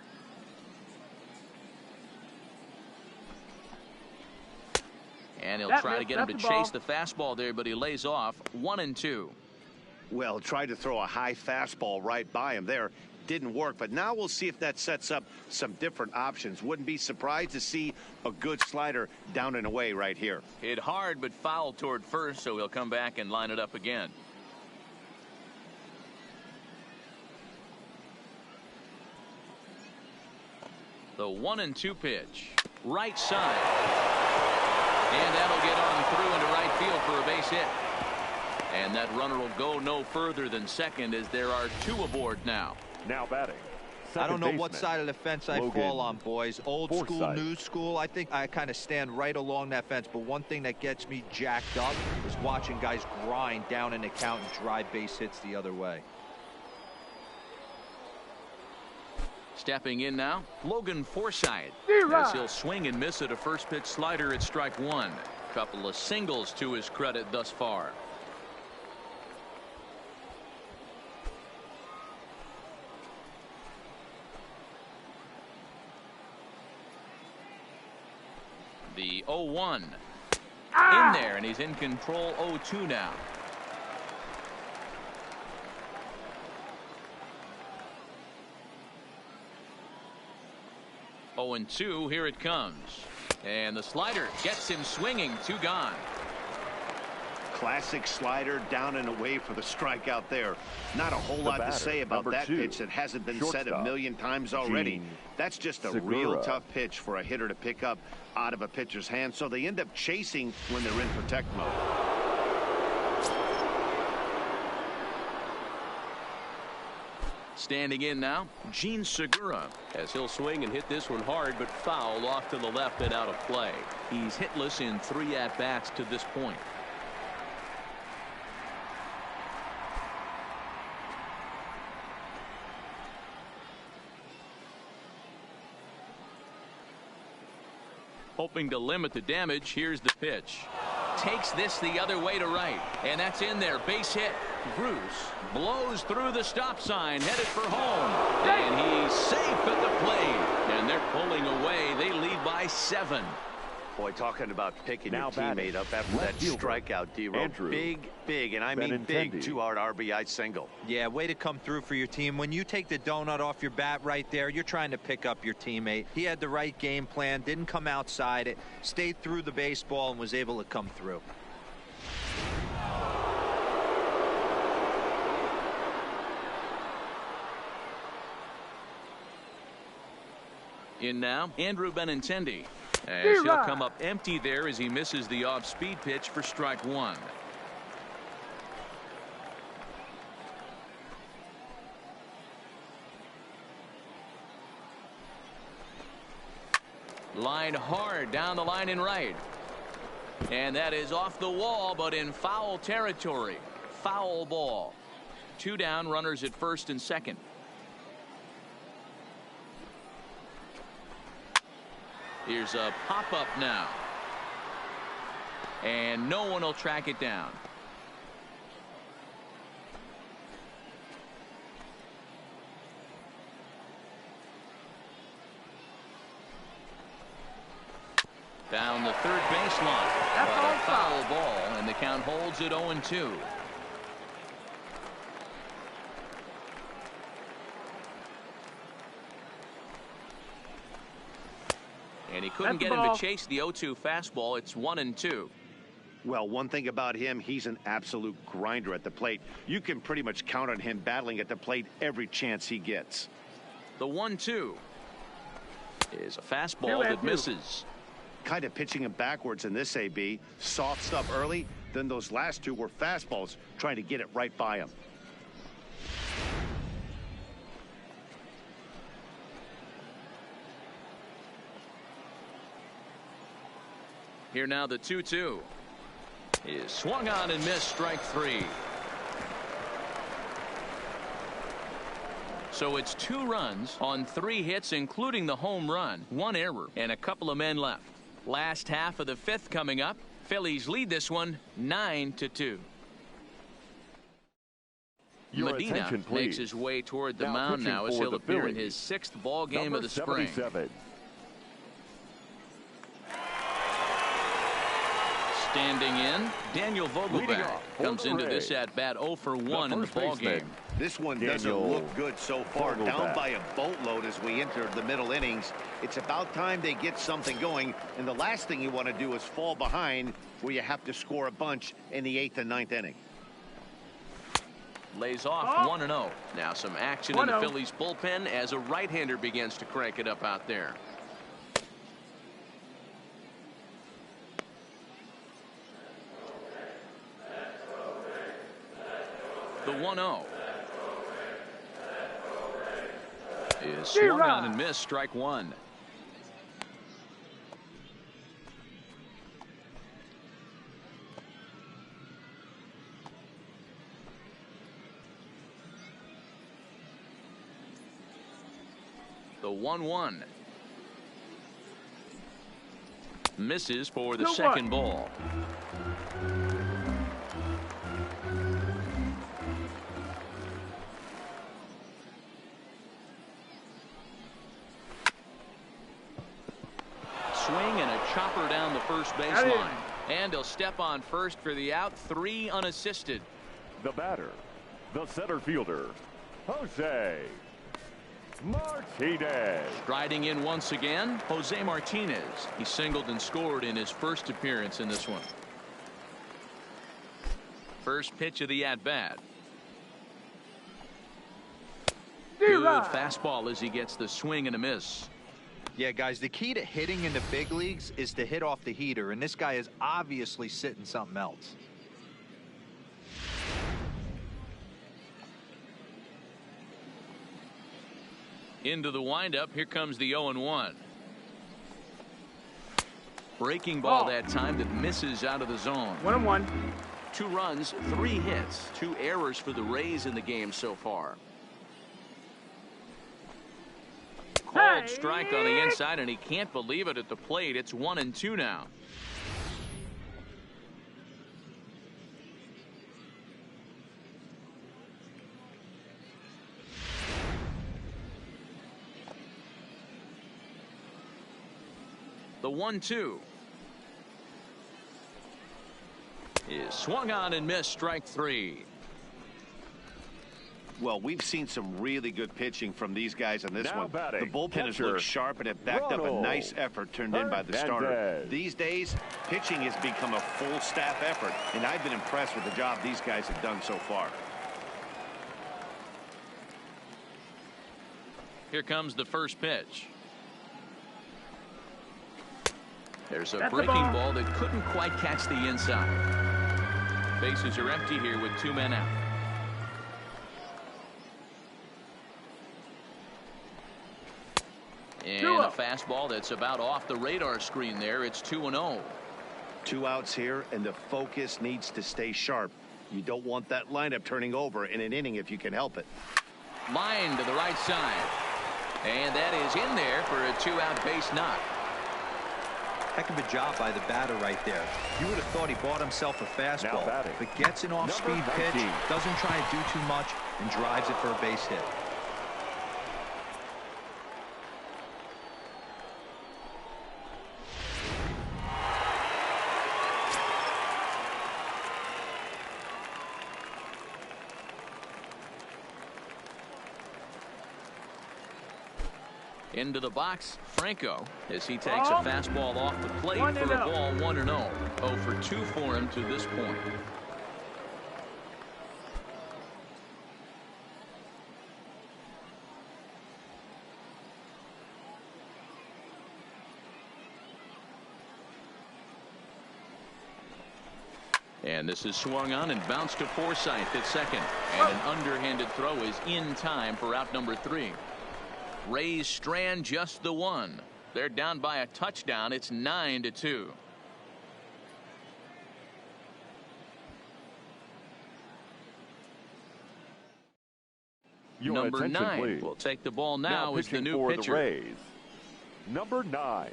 And he'll try to get him to chase the fastball there, but he lays off. 1-2. Well, tried to throw a high fastball right by him there. Didn't work, but now we'll see if that sets up some different options. Wouldn't be surprised to see a good slider down and away right here. Hit hard but foul toward first, so he'll come back and line it up again. The 1-2 pitch. Right side. And that'll get on through into right field for a base hit. And that runner will go no further than second as there are 2 aboard now. Now batting. I don't know what side of the fence I fall on, boys. Old school, new school. I think I kind of stand right along that fence. But one thing that gets me jacked up is watching guys grind down an account and drive base hits the other way. Stepping in now, Logan Forsythe. As he'll swing and miss at a first pitch slider at strike 1. Couple of singles to his credit thus far. The 0-1 in there, and he's in control. 0-2 now. Oh, and 2, here it comes. And the slider gets him swinging. 2 gone. Classic slider down and away for the strikeout there. Not a whole lot to say about that pitch that hasn't been said a million times already. That's just a real tough pitch for a hitter to pick up out of a pitcher's hand, so they end up chasing when they're in protect mode. Standing in now, Gene Segura. As he'll swing and hit this one hard, but foul off to the left and out of play. He's hitless in 3 at-bats to this point. Hoping to limit the damage, here's the pitch. Takes this the other way to right, and that's in there. Base hit. Bruce blows through the stop sign, headed for home, and he's safe at the plate, and they're pulling away. They lead by 7. Boy, talking about picking your teammate up after that strikeout, D-Row. Big, and I mean big 2-out RBI single. Yeah, way to come through for your team. When you take the donut off your bat right there, you're trying to pick up your teammate. He had the right game plan, didn't come outside it, stayed through the baseball, and was able to come through. In now, Andrew Benintendi. As he'll come up empty there as he misses the off-speed pitch for strike 1. Line hard down the line in right. And that is off the wall, but in foul territory. Foul ball. 2 down, runners at first and second. Here's a pop-up now. And no one will track it down. Down the third baseline. But a foul ball, and the count holds at 0-2. And he couldn't get him to chase the 0-2 fastball. It's 1-2. Well, one thing about him, he's an absolute grinder at the plate. You can pretty much count on him battling at the plate every chance he gets. The 1-2 is a fastball that misses. Kind of pitching him backwards in this AB. Soft stuff early, then those last 2 were fastballs, trying to get it right by him. Here now the 2-2 is swung on and missed, strike 3. So it's 2 runs on 3 hits, including the home run, 1 error, and a couple of men left. Last half of the 5th coming up. Phillies lead this one 9-2. Medina makes his way toward the mound now as he'll appear in his 6th ball game of the spring. Standing in, Daniel Vogelbach comes into this at bat 0 for 1 in the ball game. This one doesn't look good so far. Down by a boatload as we enter the middle innings. It's about time they get something going, and the last thing you want to do is fall behind where you have to score a bunch in the 8th and 9th inning. Lays off 1-0. Now some action in the Phillies bullpen as a right-hander begins to crank it up out there. The 1-0 is swung on and missed, strike 1. The 1-1 misses for the second ball. Swing and a chopper down the first baseline. And he'll step on first for the out, 3 unassisted. The batter, the center fielder, Jose Martinez. Striding in once again, Jose Martinez. He singled and scored in his first appearance in this one. First pitch of the at-bat. Good fastball as he gets the swing and a miss. Yeah, guys, the key to hitting in the big leagues is to hit off the heater, and this guy is obviously sitting something else. Into the windup. Here comes the 0-1. Breaking ball that time that misses out of the zone. 1-1. 2 runs, 3 hits, 2 errors for the Rays in the game so far. Called strike on the inside, and he can't believe it at the plate. It's 1-2 now. The 1-2 is swung on and missed, strike 3. Well, we've seen some really good pitching from these guys on this one. Batting, the bullpen has looked sharp and it backed up a nice effort turned in by the starter. These days, pitching has become a full staff effort, and I've been impressed with the job these guys have done so far. Here comes the first pitch. There's a breaking ball that couldn't quite catch the inside. Bases are empty here with 2 men out. And a fastball that's about off the radar screen there. It's 2-0. 2 outs here, and the focus needs to stay sharp. You don't want that lineup turning over in an inning if you can help it. Line to the right side. And that is in there for a 2-out base knock. Heck of a job by the batter right there. You would have thought he bought himself a fastball, but gets an off-speed pitch, doesn't try to do too much, and drives it for a base hit. Into the box, Franco, as he takes a fastball off the plate for a ball, 1-0. 0 for 2 for him to this point. And this is swung on and bounced to Forsythe at second. And an underhanded throw is in time for out number 3. Rays strand just the 1. They're down by a touchdown. It's 9-2. Your Number attention, 9 please. will take the ball now as the pitching new for pitcher. the Rays, number 9.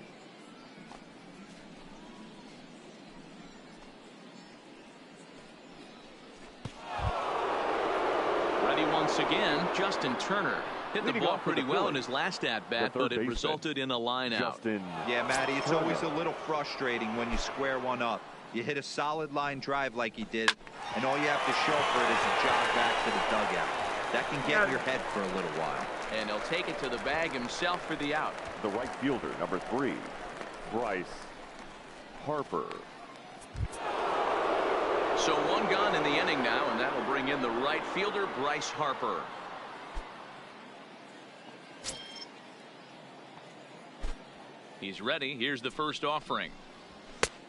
Ready once again, Justin Turner. Hit the Leading ball off for pretty the well in Phillies, his last at-bat, the but third it baseman, resulted in a line out. Justin Yeah, Matty, it's Turner. always a little frustrating when you square one up. You hit a solid line drive like he did, and all you have to show for it is a jog back to the dugout. That can get in your head for a little while. And he'll take it to the bag himself for the out. The right fielder, number 3, Bryce Harper. So one gone in the inning now, and that'll bring in the right fielder, Bryce Harper. He's ready. Here's the first offering.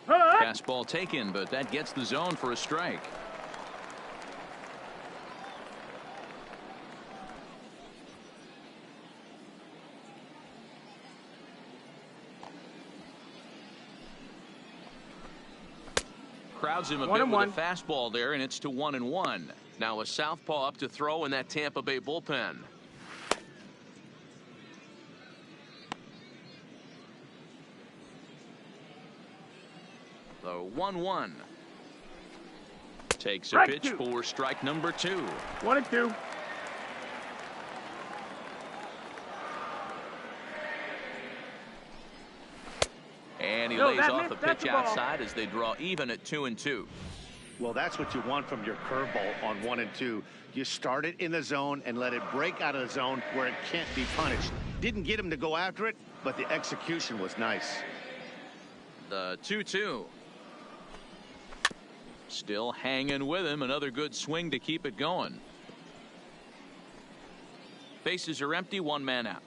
Fastball taken, but that gets the zone for a strike. Crowds him a bit with a fastball there, and it's to 1-1. Now a southpaw up to throw in that Tampa Bay bullpen. The 1-1. Takes a pitch for strike number 2. 1-2. And he lays off a pitch outside as they draw even at 2-2. Well, that's what you want from your curveball on 1 and 2. You start it in the zone and let it break out of the zone where it can't be punished. Didn't get him to go after it, but the execution was nice. The 2-2. Still hanging with him. Another good swing to keep it going. Bases are empty. One man out.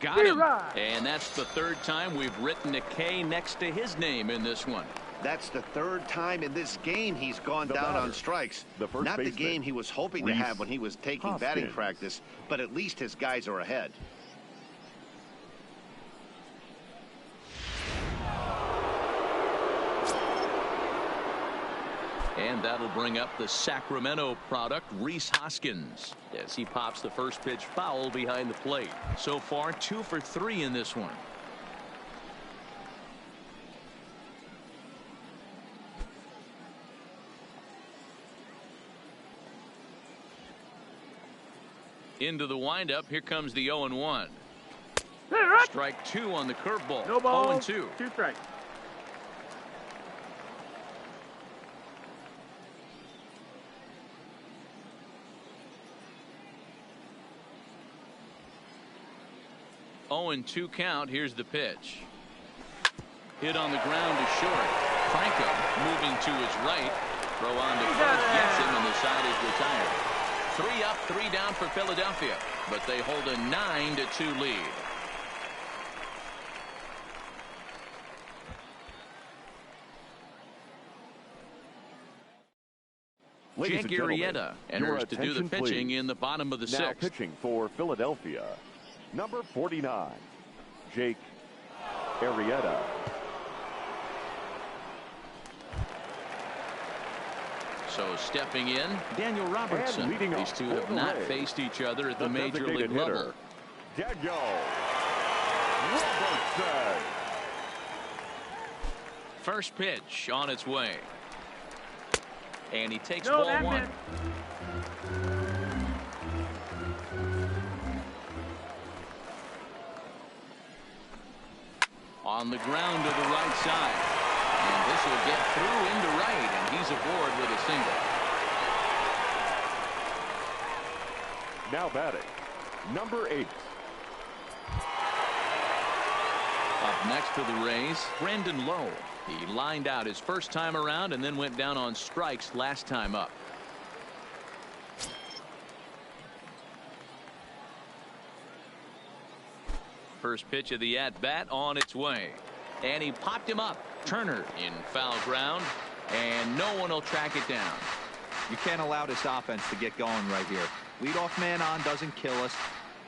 Got him. And that's the third time we've written a K next to his name in this one. That's the third time in this game he's gone down on strikes. Not the game he was hoping to have when he was taking batting practice, but at least his guys are ahead. And that'll bring up the Sacramento product, Rhys Hoskins, as he pops the first pitch foul behind the plate. So far, 2 for 3 in this one. Into the windup. Here comes the 0-1. Strike 2 on the curveball. No ball. 0-2. 2 strikes. Oh, and 2 count. Here's the pitch. Hit on the ground to short. Franco moving to his right. Throw on to first gets him, and the side is retired. 3 up, 3 down for Philadelphia, but they hold a 9-2 lead. Jake Arrieta enters to do the pitching in the bottom of the 6th. Now pitching for Philadelphia, number 49, Jake Arrieta. So stepping in, Daniel Robertson. These two have not faced each other at the major league level. Daniel Robertson. First pitch on its way. And he takes ball 1. On the ground to the right side. And this will get through into right, and he's aboard with a single. Now batting, number 8. Up next for the Rays, Brandon Lowe. He lined out his first time around and then went down on strikes last time up. First pitch of the at-bat on its way. And he popped him up. Turner in foul ground. And no one will track it down. You can't allow this offense to get going right here. Leadoff man on doesn't kill us.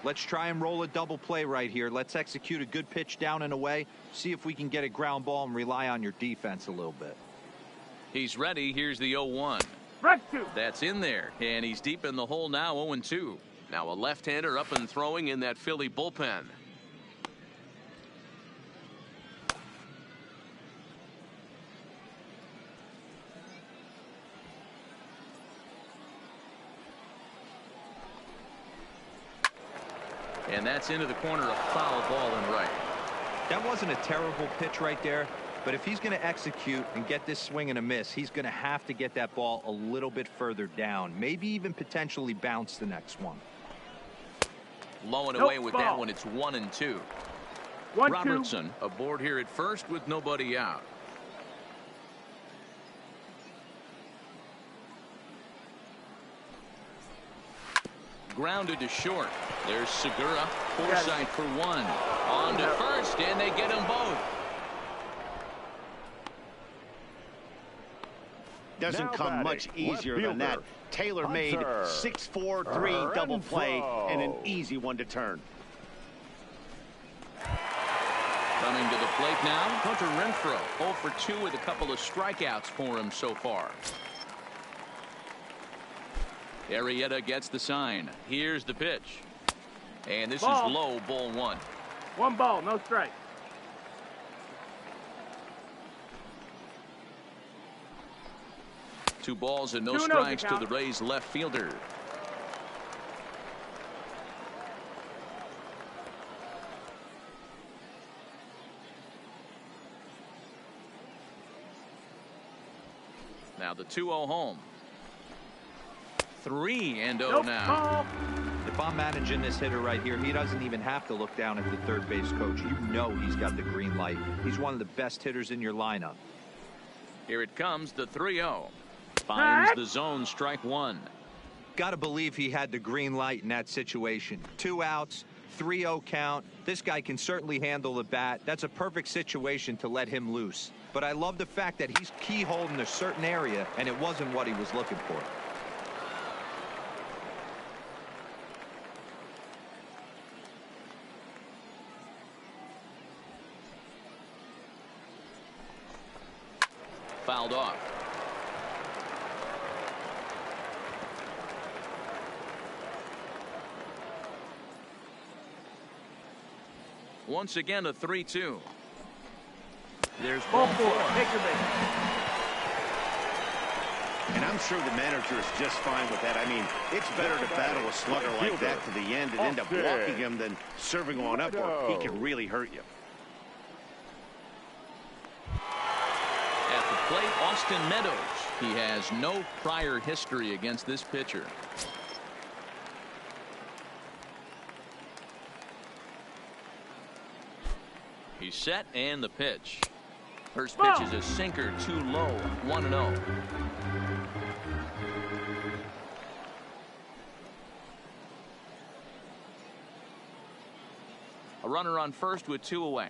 Let's try and roll a double play right here. Let's execute a good pitch down and away. See if we can get a ground ball and rely on your defense a little bit. He's ready. Here's the 0-1. That's in there. And he's deep in the hole now, 0-2. Now a left-hander up and throwing in that Philly bullpen. And that's into the corner, a foul ball and right. That wasn't a terrible pitch right there, but if he's going to execute and get this swing and a miss, he's going to have to get that ball a little bit further down, maybe even potentially bounce the next one. Low and away with that one. It's 1-2. Robertson aboard here at first with nobody out. Grounded to short. There's Segura. Forsythe for one. On to first, and they get them both. Doesn't come much easier than that. Taylor made 6-4-3 double play and an easy one to turn. Coming to the plate now, Hunter Renfroe. 0 for 2 with a couple of strikeouts for him so far. Arrieta gets the sign. Here's the pitch. And this is low, ball 1. 1 ball, no strike. Two balls and no strikes to the Rays left fielder. Now the 2-0 home. 3-0 now. If I'm managing this hitter right here, he doesn't even have to look down at the third base coach. You know he's got the green light. He's one of the best hitters in your lineup. Here it comes, the 3-0. Finds the zone, strike 1. Got to believe he had the green light in that situation. 2 outs, 3-0 count. This guy can certainly handle the bat. That's a perfect situation to let him loose. But I love the fact that he's keyholed in a certain area, and it wasn't what he was looking for. Fouled off. Once again, a 3-2. There's ball 4. And I'm sure the manager is just fine with that. I mean, it's better to battle a slugger like that to the end and end up blocking him than serving on up, or he can really hurt you. At the plate, Austin Meadows. He has no prior history against this pitcher. He's set, and the pitch. First pitch is a sinker, too low. 1-0. A runner on first with 2 away.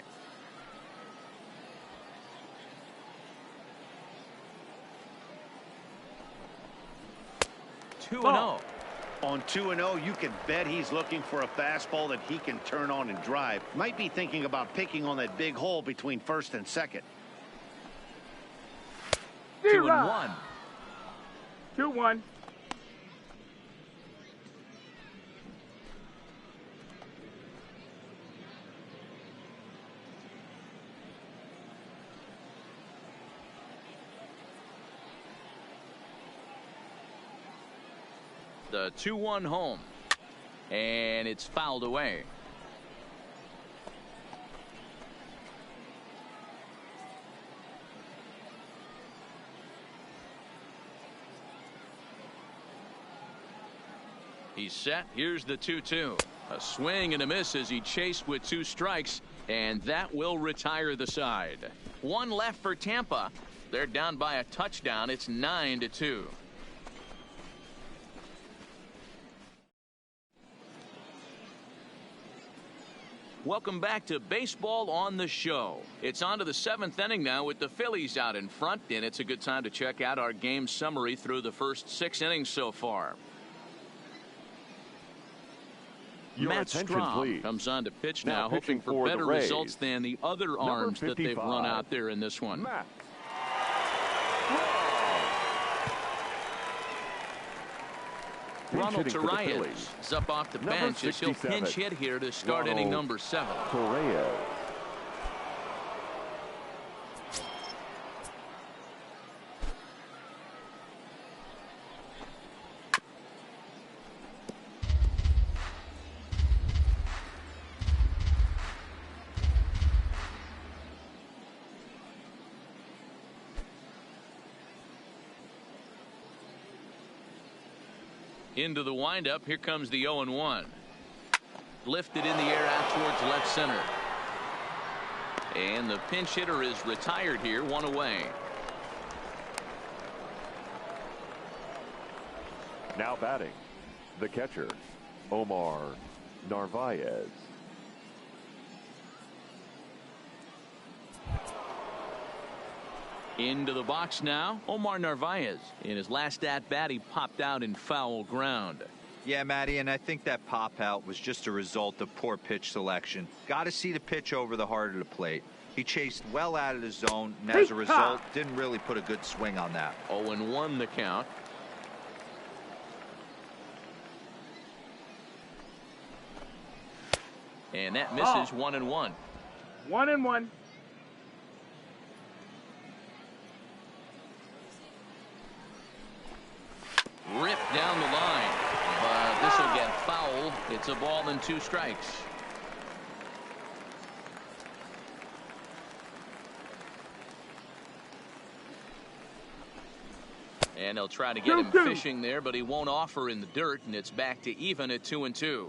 On 2-0, you can bet he's looking for a fastball that he can turn on and drive. Might be thinking about picking on that big hole between first and second. 2-1. 2-1. The 2-1 home, and it's fouled away. He's set. Here's the 2-2. A swing and a miss as he chased with 2 strikes, and that will retire the side. 1 left for Tampa. They're down by a touchdown. It's 9-2. Welcome back to Baseball on the Show. It's on to the 7th inning now with the Phillies out in front, and it's a good time to check out our game summary through the first 6 innings so far. Matt Strahm comes on to pitch now, hoping for better results than the other arms that they've run out there in this one. Ronald Torreyes is up off the bench as he'll pinch hit here to start inning number 7. Torreyes. Into the windup. Here comes the 0-1. Lifted in the air out towards left center. And the pinch hitter is retired here, 1 away. Now batting, the catcher, Omar Narvaez. Into the box now, Omar Narvaez. In his last at-bat, he popped out in foul ground. Yeah, Matty, and I think that pop out was just a result of poor pitch selection. Got to see the pitch over the heart of the plate. He chased well out of the zone, and as a result, didn't really put a good swing on that. 0-1 the count. And that misses. 1-1. 1-1. Ripped down the line, but this will get foul. It's a ball and 2 strikes. And they'll try to get him fishing there, but he won't offer in the dirt, and it's back to even at 2-2.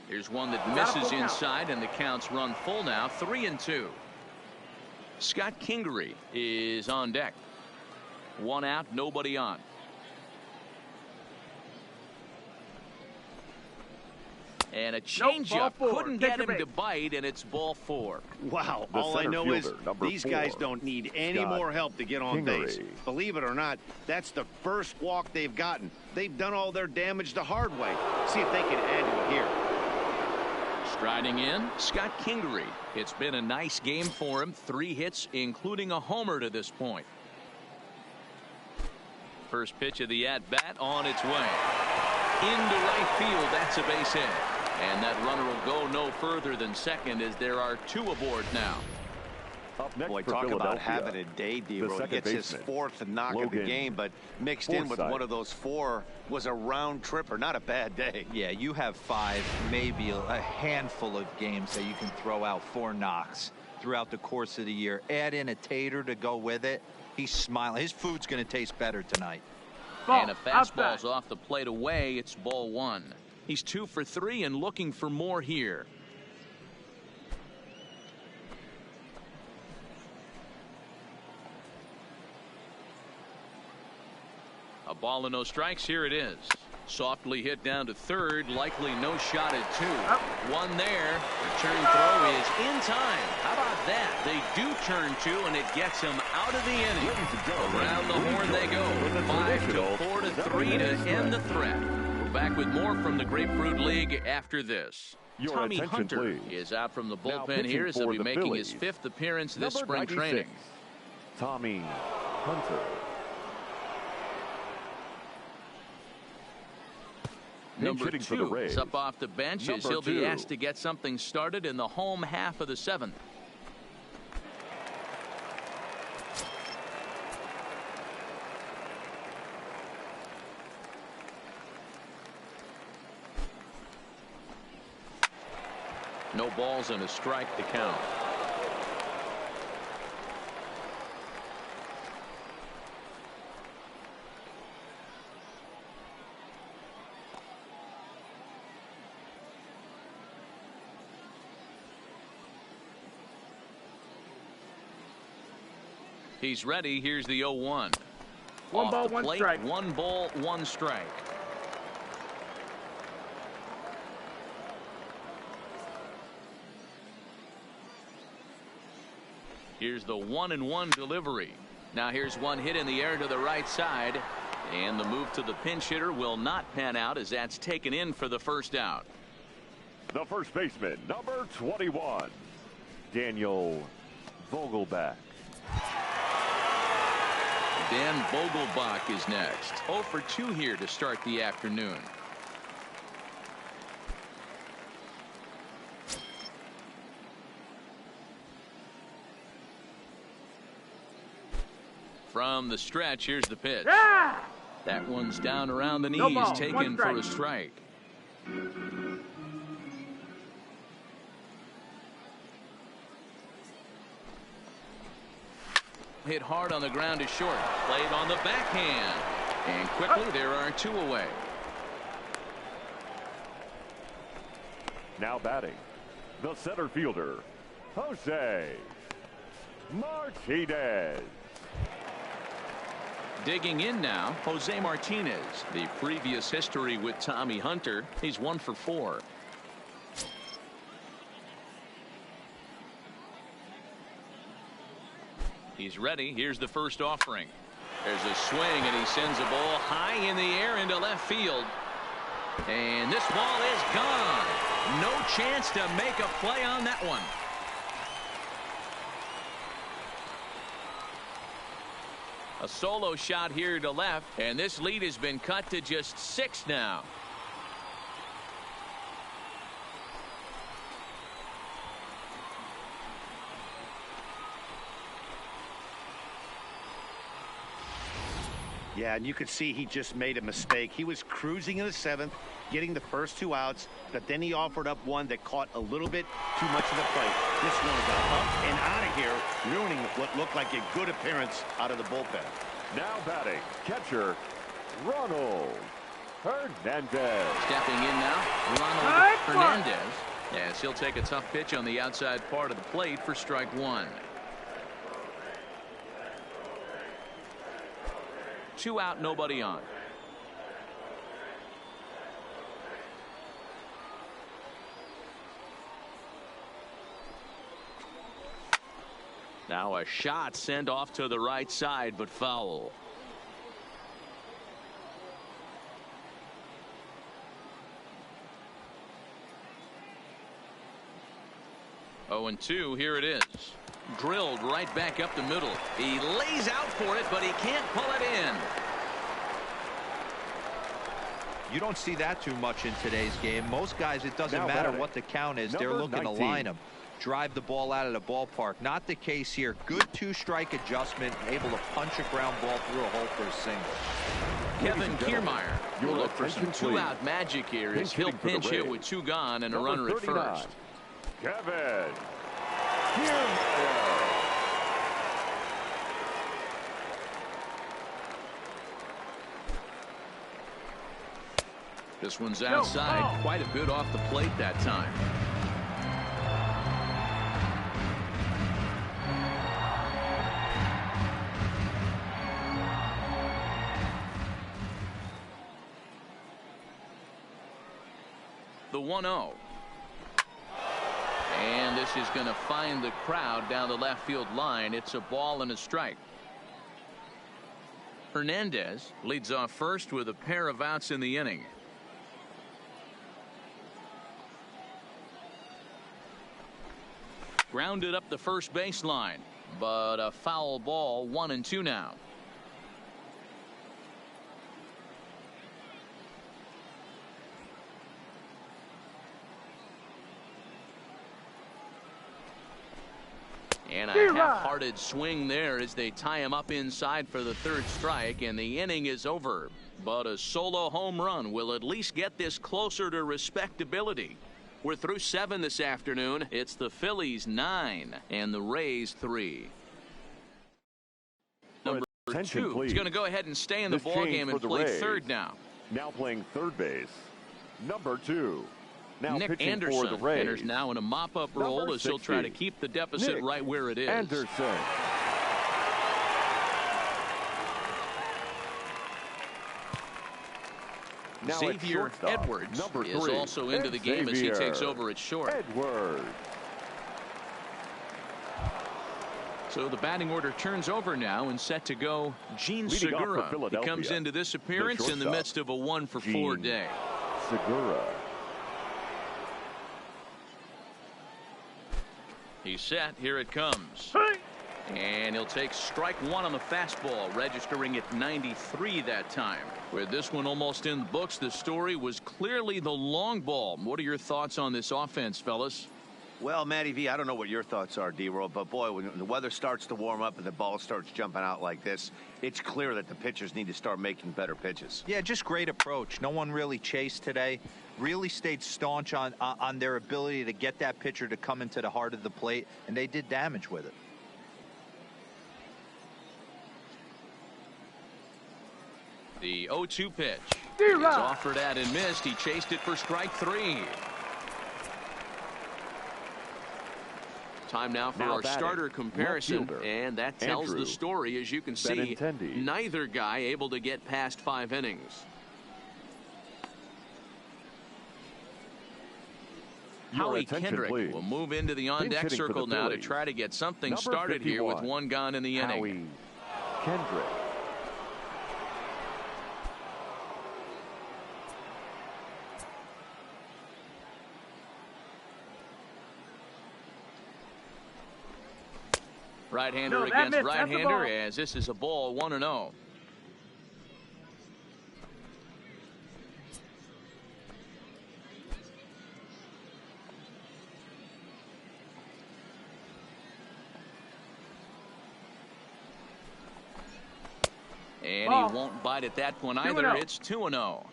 Here's one that misses inside, and the count's run full now, 3-2. Scott Kingery is on deck. 1 out, nobody on. And a changeup couldn't get him to bite, and it's ball 4. Wow. All I know is these guys don't need any more help to get on base. Believe it or not, that's the first walk they've gotten. They've done all their damage the hard way. See if they can add to it here. Striding in, Scott Kingery. It's been a nice game for him. 3 hits, including a homer to this point. First pitch of the at-bat on its way. Into right field, that's a base hit. And that runner will go no further than second as there are 2 aboard now. Boy, talk about having a day, D-Roll. He gets his 4th knock of the game, but mixed in with one of those 4 was a round tripper. Not a bad day. Yeah, you have 5, maybe a handful of games that you can throw out 4 knocks throughout the course of the year. Add in a tater to go with it. He's smiling. His food's going to taste better tonight. And a fastball's off the plate away. It's ball 1. He's 2 for 3 and looking for more here. A ball and no strikes. Here it is. Softly hit down to third. Likely no shot at 2. 1 there. Return throw is in time. How about that? They do turn 2, and it gets him out of the inning. Around the horn they go. 5-4-3 to end the threat. We're back with more from the Grapefruit League after this. Tommy Hunter is out from the bullpen here as he'll be making his 5th appearance this spring training. Tommy Hunter. Number 2 is up off the bench as he'll be asked to get something started in the home half of the 7th. No balls and a strike to count. He's ready. Here's the 0-1. 1 ball, 1 strike. 1 ball, 1 strike. Here's the 1-1 delivery. Now here's one hit in the air to the right side. And the move to the pinch hitter will not pan out as that's taken in for the first out. The first baseman, number 21, Daniel Vogelbach. Dan Vogelbach is next. 0 for 2 here to start the afternoon. From the stretch, here's the pitch. Yeah! That one's down around the knees, No ball, taken for a strike. Hit hard on the ground to short. Played on the backhand. And quickly there are 2 away. Now batting, the center fielder, Jose Martinez. Digging in now, Jose Martinez. The previous history with Tommy Hunter, he's 1 for 4. He's ready. Here's the first offering. There's a swing, and he sends a ball high in the air into left field. And this ball is gone. No chance to make a play on that one. A solo shot here to left, and this lead has been cut to just 6 now. Yeah, and you could see he just made a mistake. He was cruising in the 7th, getting the first 2 outs, but then he offered up one that caught a little bit too much of the plate. This one got up and out of here, ruining what looked like a good appearance out of the bullpen. Now batting, catcher Ronald Hernandez. Stepping in now, Ronald Hernandez. Yes, he'll take a tough pitch on the outside part of the plate for strike 1. 2 out, nobody on. Now a shot sent off to the right side, but foul. Oh, and 2, here it is. Drilled right back up the middle. He lays out for it, but he can't pull it in. You don't see that too much in today's game. Most guys, it doesn't matter what the count is. They're looking 19. To line them, drive the ball out of the ballpark. Not the case here. Good 2-strike adjustment, able to punch a ground ball through a hole for a single. Kevin Kiermaier will look for some 2-out magic here as he'll pinch hit with 2 gone and a runner at first. Kevin Kiermaier. This one's outside, quite a bit off the plate that time. The 1-0. And this is going to find the crowd down the left field line. It's a ball and a strike. Hernandez leads off first with a pair of outs in the inning. Grounded up the first baseline, but a foul ball, 1-2 now. And a half-hearted swing there as they tie him up inside for the 3rd strike, and the inning is over. But a solo home run will at least get this closer to respectability. We're through 7 this afternoon. It's the Phillies 9 and the Rays 3. Number 2 is going to go ahead and stay in the ballgame and play third now. Now playing third base, number 2. Now Nick Anderson enters now in a mop-up role as he'll try to keep the deficit right where it is. Anderson. Now Xavier Edwards is also into the game as he takes over at short. Edwards. So the batting order turns over now and set to go. Gene Leading off for Segura. He Philadelphia, comes into this appearance in the midst of a 1-for-4 day. Segura. He's set. Here it comes. And he'll take strike one on the fastball, registering at 93 that time. With this one almost in the books, the story was clearly the long ball. What are your thoughts on this offense, fellas? Well, Matty V, I don't know what your thoughts are, D-Roll, but boy, when the weather starts to warm up and the ball starts jumping out like this, it's clear that the pitchers need to start making better pitches. Yeah, just great approach. No one really chased today. Really stayed staunch on their ability to get that pitcher to come into the heart of the plate, and they did damage with it. The 0-2 pitch. It's offered at and missed. He chased it for strike three. Time now for our starter comparison, and that tells the story. As you can see, neither guy able to get past 5 innings. Howie Kendrick will move into the on-deck circle now to try to get something started here with 1 gone in the inning. Howie Kendrick. Right-hander against right-hander, as this is a ball, 1-0. And he won't bite at that point either. It's 2-0.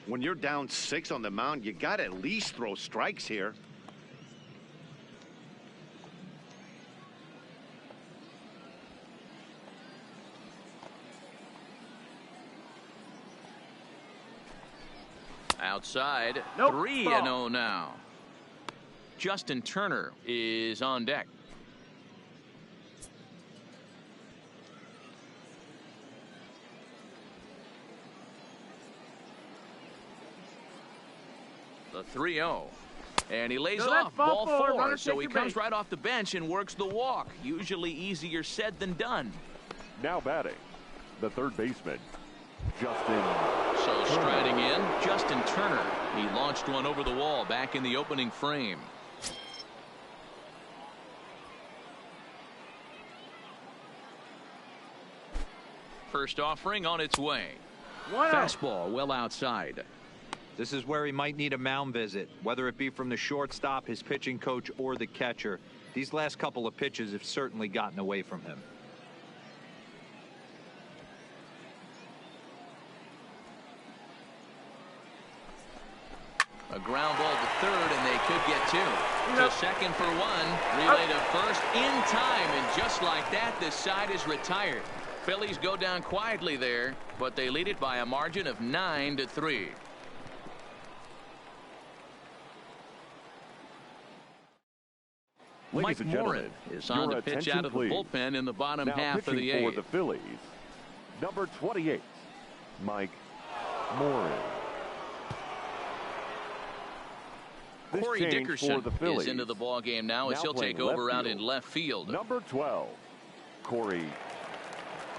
When you're down 6 on the mound, you got to at least throw strikes here. Outside, 3-0 now. Justin Turner is on deck. The 3-0. And he lays off ball 4. So he comes right off the bench and works the walk. Usually easier said than done. Now batting, the third baseman, Justin. So striding in, Justin Turner. He launched one over the wall back in the opening frame. First offering on its way. Fastball well outside. This is where he might need a mound visit, whether it be from the shortstop, his pitching coach, or the catcher. These last couple of pitches have certainly gotten away from him. A ground ball to third, and they could get 2. To second for 1. Relay to first in time, and just like that, this side is retired. Phillies go down quietly there, but they lead it by a margin of 9-3. Mike Morin is on to pitch out of the bullpen in the bottom half of the 8th. For the Phillies, number 28, Mike Morin. Corey Dickerson is into the ball game now as he'll take over out in left field. Number 12, Corey.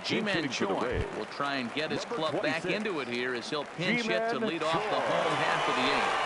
G-Man Choi will try and get his club back into it here as he'll pinch hit to lead off the home half of the 8th.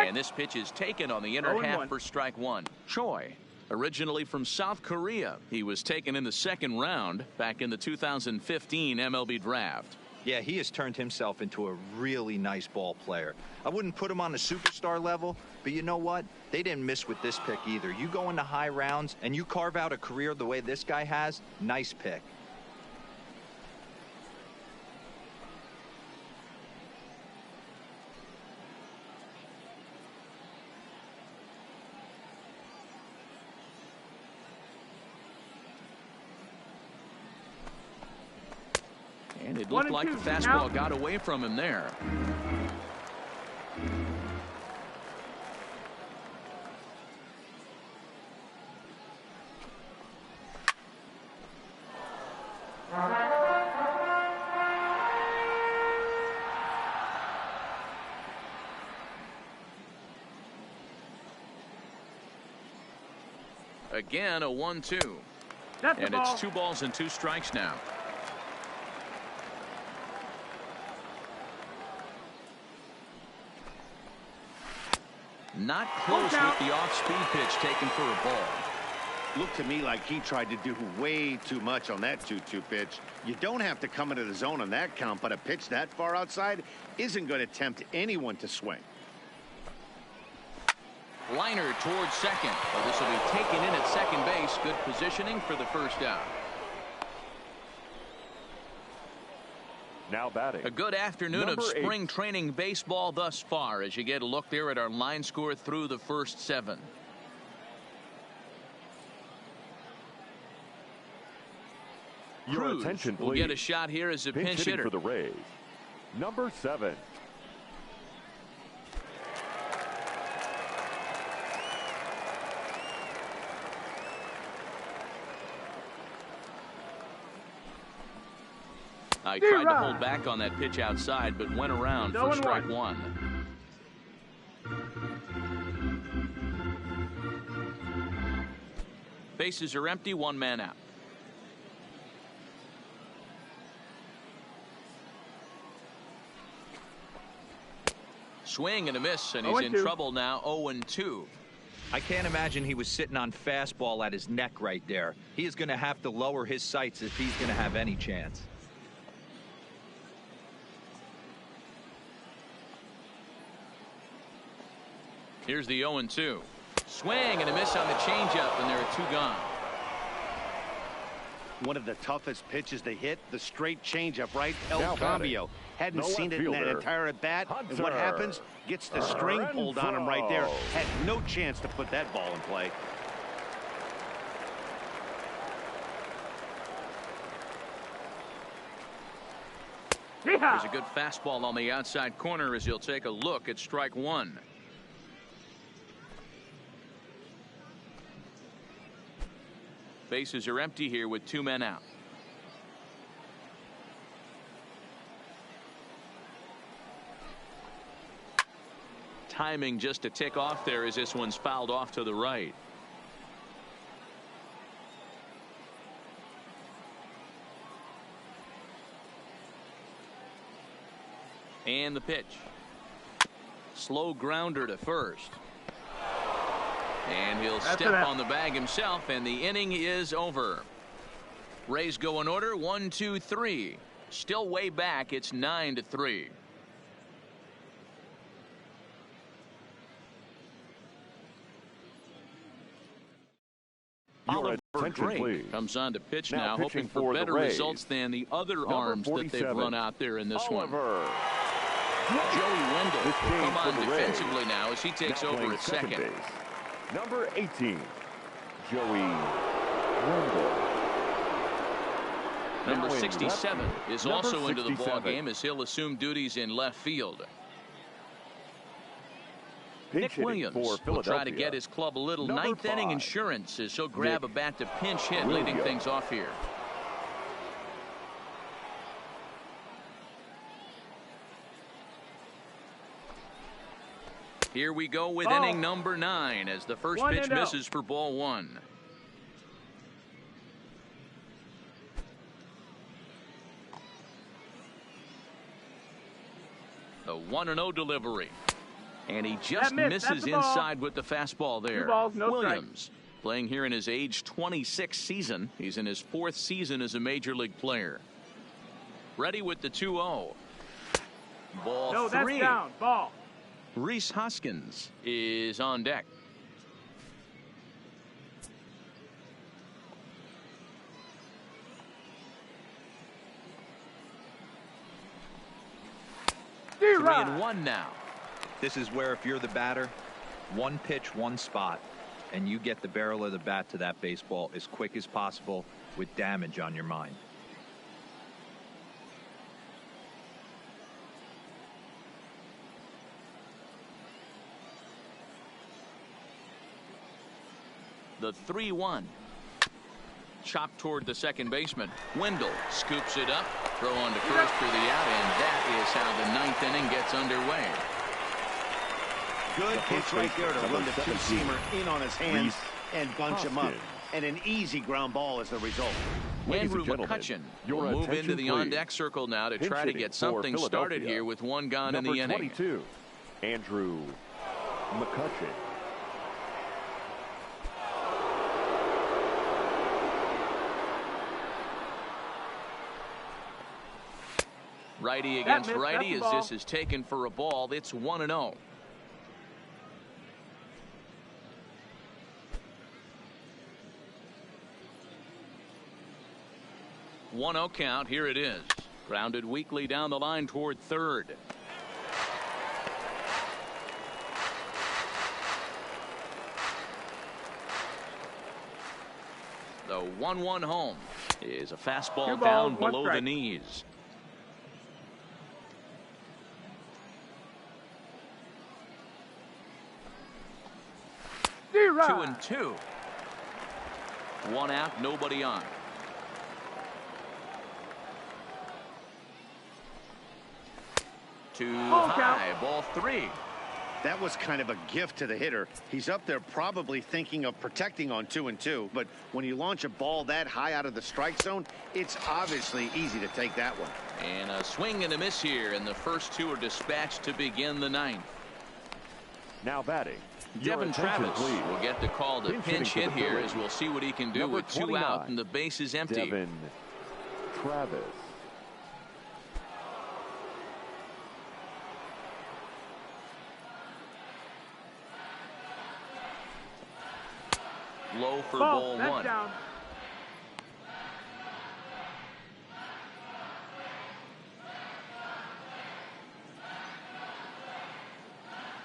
And this pitch is taken on the inner half for strike 1. Choi, originally from South Korea, he was taken in the 2nd round back in the 2015 MLB draft. Yeah, he has turned himself into a really nice ball player. I wouldn't put him on a superstar level, but you know what? They didn't miss with this pick either. You go into high rounds and you carve out a career the way this guy has, nice pick. And it looked like the fastball got away from him there. Again, a 1-2. That's the And ball. it's 2 balls and 2 strikes now. Not close with the off-speed pitch taken for a ball. Looked to me like he tried to do way too much on that 2-2 pitch. You don't have to come into the zone on that count, but a pitch that far outside isn't going to tempt anyone to swing. Liner towards second. Well, this will be taken in at second base. Good positioning for the first out. Now batting. A good afternoon of spring training baseball thus far as you get a look there at our line score through the first 7. Your Cruz attention, please. will get a shot here as a pinch hitter for the Rays. Number 7. I tried to hold back on that pitch outside, but went around for strike 1. Bases are empty, 1 man out. Swing and a miss, and he's in trouble now. 0-2. I can't imagine he was sitting on fastball at his neck right there. He is going to have to lower his sights if he's going to have any chance. Here's the 0-2. Swing and a miss on the changeup, and there are 2 gone. One of the toughest pitches to hit, the straight changeup, right? El Now Cambio. Hadn't seen it in that entire at bat. And what happens? Gets the string pulled on him right there. Had no chance to put that ball in play. There's a good fastball on the outside corner as he'll take a look at strike 1. Bases are empty here with 2 men out. Timing just to tick off there as this one's fouled off to the right. And the pitch. Slow grounder to first. And he'll step on the bag himself, and the inning is over. Rays go in order, 1, 2, 3. Still way back. It's 9-3. Oliver Drake comes on to pitch now hoping for better results than the other arms that they've run out there in this one. Joey Wendell will come on defensively now as he takes over at second. Base. Number 18, Joey Wendell. Number 67 is also into the ball game as he'll assume duties in left field. Nick Williams will try to get his club a little ninth inning insurance as he'll grab a bat to pinch hit, leading things off here. Here we go with inning number 9 as the first pitch misses for ball 1. The 1-0 delivery. And he just misses inside with the fastball there. 2 balls, no Williams strike. playing here in his age 26 season. He's in his 4th season as a major league player. Ready with the 2-0. Ball 3. No, that's down. Ball. Rhys Hoskins is on deck. D-Rod. 3-1 now. This is where if you're the batter, 1 pitch, 1 spot, and you get the barrel of the bat to that baseball as quick as possible with damage on your mind. The 3-1. Chopped toward the second baseman. Wendell scoops it up. Throw on to first for the out, and that is how the 9th inning gets underway. Good pitch right there to run the 2-seamer in on his hands. and bunch him up. And an easy ground ball is the result. Andrew McCutchen will move into the on-deck circle now to try to get something started here with one gone in the inning. Number 22, Andrew McCutchen. Righty against righty as this is taken for a ball. It's 1-0. One-0 count. Here it is. Grounded weakly down the line toward third. The 1-1 home is a fastball down below the knees. D-Rod. 2-2. One out, nobody on. Too high, ball 3. That was kind of a gift to the hitter. He's up there probably thinking of protecting on 2-2, but when you launch a ball that high out of the strike zone, it's obviously easy to take that one. And a swing and a miss here, and the first two are dispatched to begin the ninth. Now batting, Devin Travis will get the call to pinch hit here, as we'll see what he can do with 2 out and the base is empty. Devin Travis. Low for ball 1. Down.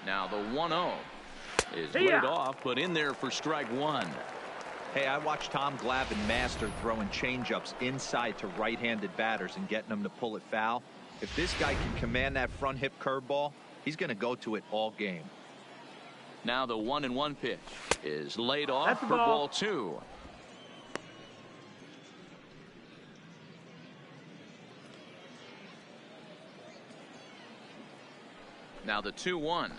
Now the 1-0 is laid off, but in there for strike 1. Hey, I watched Tom Glavine master throwing changeups inside to right-handed batters and getting them to pull it foul. If this guy can command that front hip curveball, he's going to go to it all game. Now the 1-1 pitch is laid off for ball 2. Now the 2-1.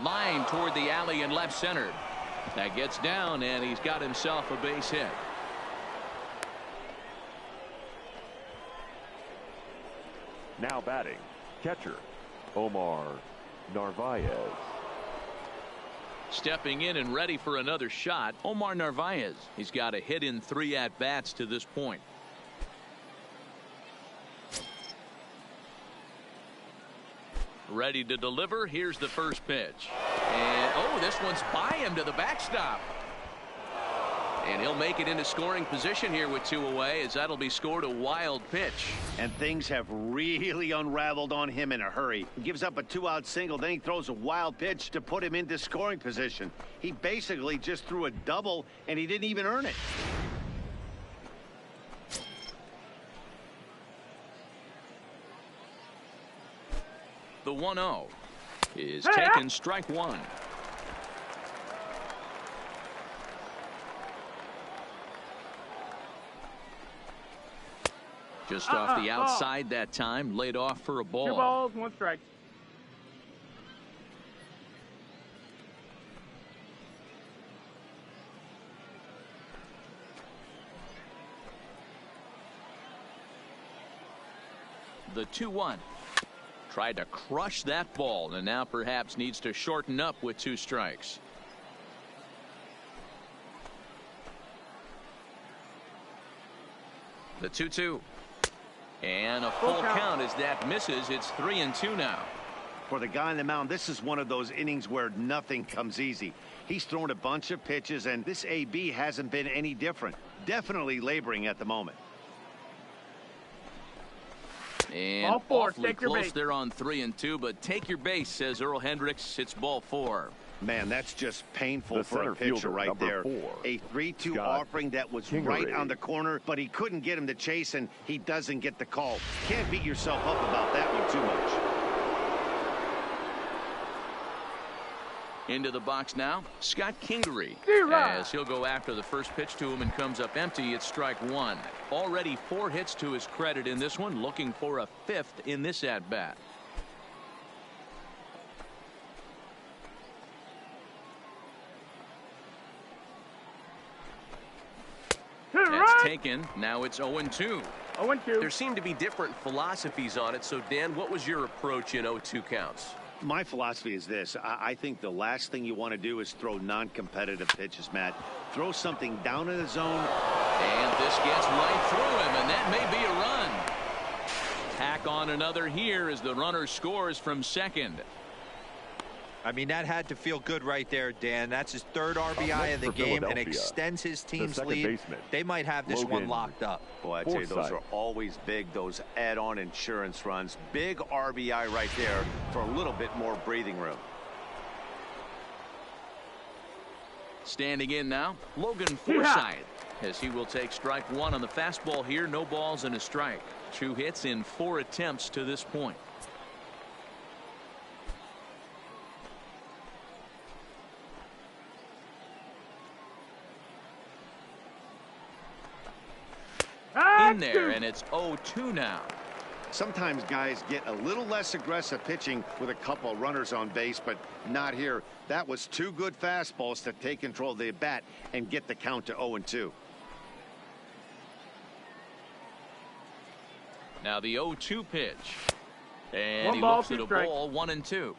Line toward the alley and left center. That gets down, and he's got himself a base hit. Now batting, catcher Omar Narvaez. Stepping in and ready for another shot, Omar Narvaez. He's got a hit in 3 at-bats to this point. Ready to deliver. Here's the first pitch. And, oh, this one's by him to the backstop. And he'll make it into scoring position here with 2 away, as that'll be scored a wild pitch. And things have really unraveled on him in a hurry. He gives up a 2-out single, then he throws a wild pitch to put him into scoring position. He basically just threw a double, and he didn't even earn it. The 1-0 is taken, strike 1. Just off the outside that time, laid off for a ball. 2 balls, 1 strike. The 2-1. Tried to crush that ball, and now perhaps needs to shorten up with 2 strikes. The 2-2. And a full count as that misses. It's 3-2 now. For the guy on the mound, this is one of those innings where nothing comes easy. He's thrown a bunch of pitches, and this AB hasn't been any different. Definitely laboring at the moment. And ball 4, awfully take your close base. there on 3-2, but take your base, says Earl Hendricks. It's ball 4. Man, that's just painful The for a center pitcher fielder, right number there. 4, A 3-2 Scott offering that was Kingery. right on the corner, but he couldn't get him to chase, and he doesn't get the call. Can't beat yourself up about that one too much. Into the box now, Scott Kingery, D-Rod. as he'll go after the first pitch to him and comes up empty. It's strike 1. Already 4 hits to his credit in this one, looking for a 5th in this at-bat. taken. Now it's 0-2. 0-2. There seem to be different philosophies on it. So, Dan, what was your approach in 0-2 counts? My philosophy is this. I think the last thing you want to do is throw non-competitive pitches, Matt. Throw something down in the zone. And this gets right through him, and that may be a run. Tack on another here as the runner scores from second. I mean, that had to feel good right there, Dan. That's his third RBI of the game and extends his team's lead. Baseman, they might have this one locked up. Boy, I tell you, those are always big, those add-on insurance runs. Big RBI right there for a little bit more breathing room. Standing in now, Logan Forsythe, as he will take strike one on the fastball here. No balls and a strike. 2 hits in 4 attempts to this point. In there, and it's 0-2 now. Sometimes guys get a little less aggressive pitching with a couple of runners on base, but not here. That was 2 good fastballs to take control of the bat and get the count to 0-2. Now the 0-2 pitch. And One he ball, looks at 2 a strikes. ball, 1-2.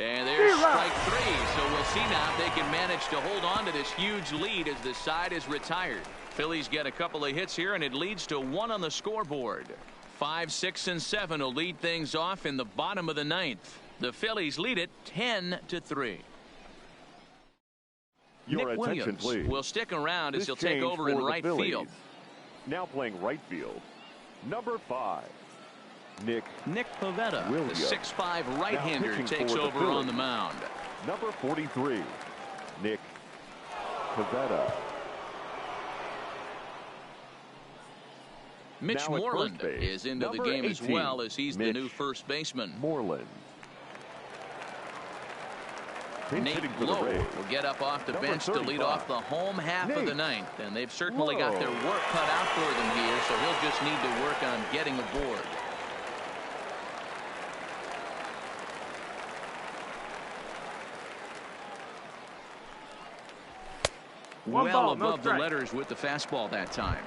And there's strike 3. So we'll see now if they can manage to hold on to this huge lead as the side is retired. Phillies get a couple of hits here, and it leads to 1 on the scoreboard. 5, 6, and 7 will lead things off in the bottom of the 9th. The Phillies lead it 10-3. Your Nick attention, Williams please. will stick around as This he'll take change over for in the right Phillies. field. Now playing right field, number 5, Nick Pivetta, the Williams. 6'5" right-hander, pitching takes for the over on Phillies. the mound. Number 43, Nick Pivetta. Mitch Now at Moreland first base, is into the number game as 18, well, as he's the Mitch new first baseman. Moreland. Pinch hitting Nate for the Lowe Rays. will get up off the Number bench to lead 35, off the home half of the Nate 9th, and they've certainly got Lowe. their work cut out for them here, so he'll just need to work on getting aboard. One Well ball, no above the strike. letters with the fastball that time.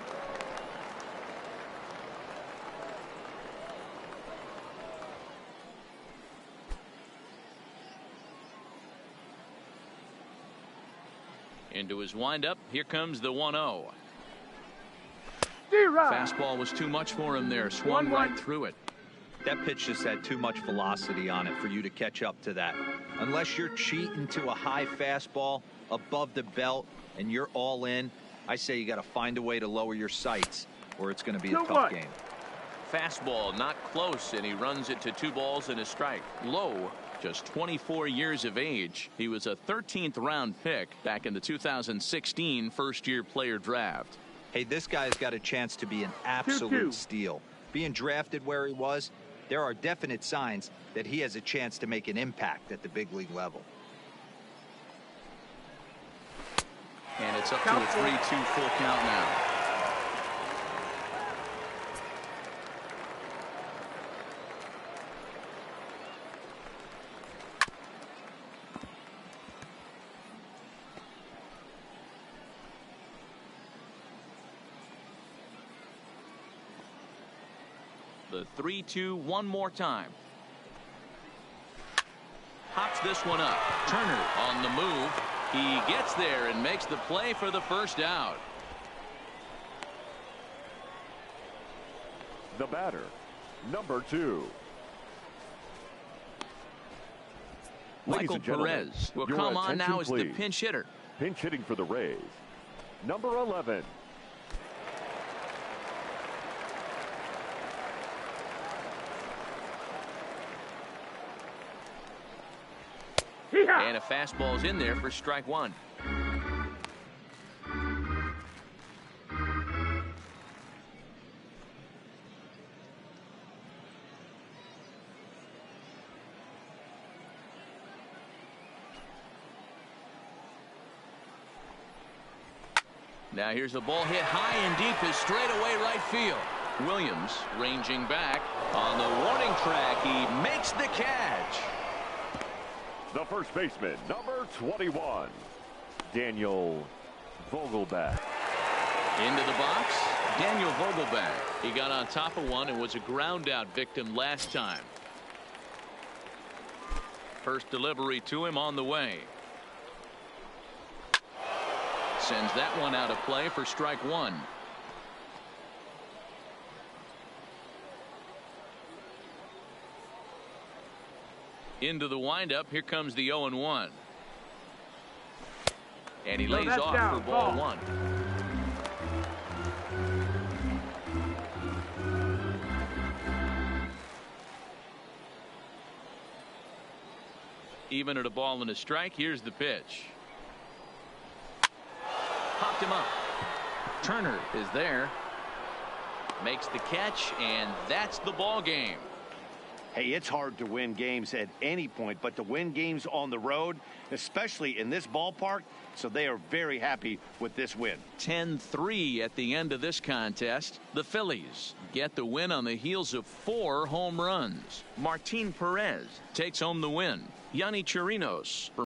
Into his windup. Here comes the 1-0. Fastball was too much for him there. Swung 1-1. right through it. That pitch just had too much velocity on it for you to catch up to that. Unless you're cheating to a high fastball above the belt and you're all in, I say you got to find a way to lower your sights or it's going to be a tough game. Fastball not close, and he runs it to 2 balls and a strike. Lowe, just 24 years of age. He was a 13th round pick back in the 2016 first-year player draft. Hey, this guy's got a chance to be an absolute 2-2. steal. Being drafted where he was, there are definite signs that he has a chance to make an impact at the big league level. And it's up to a 3-2 full count now. The 3-2 one more time. Hops this one up. Turner on the move. He gets there and makes the play for the first out. The batter, number 2. Michael Perez will come on now as the please. pinch hitter. Pinch hitting for the Rays, number 11. And a fastball's in there for strike 1. Now here's a ball hit high and deep to straightaway right field. Williams ranging back on the warning track. He makes the catch. The first baseman, number 21, Daniel Vogelbach. Into the box, Daniel Vogelbach. He got on top of one and was a ground out victim last time. First delivery to him on the way. Sends that one out of play for strike one. Into the windup. Here comes the 0-1. And he lays off down. for ball one. Even at a ball and a strike. Here's the pitch. Popped him up. Turner is there. Makes the catch, and that's the ball game. Hey, it's hard to win games at any point, but to win games on the road, especially in this ballpark, so they are very happy with this win. 10-3 at the end of this contest. The Phillies get the win on the heels of 4 home runs. Martin Perez takes home the win. Yanni Chirinos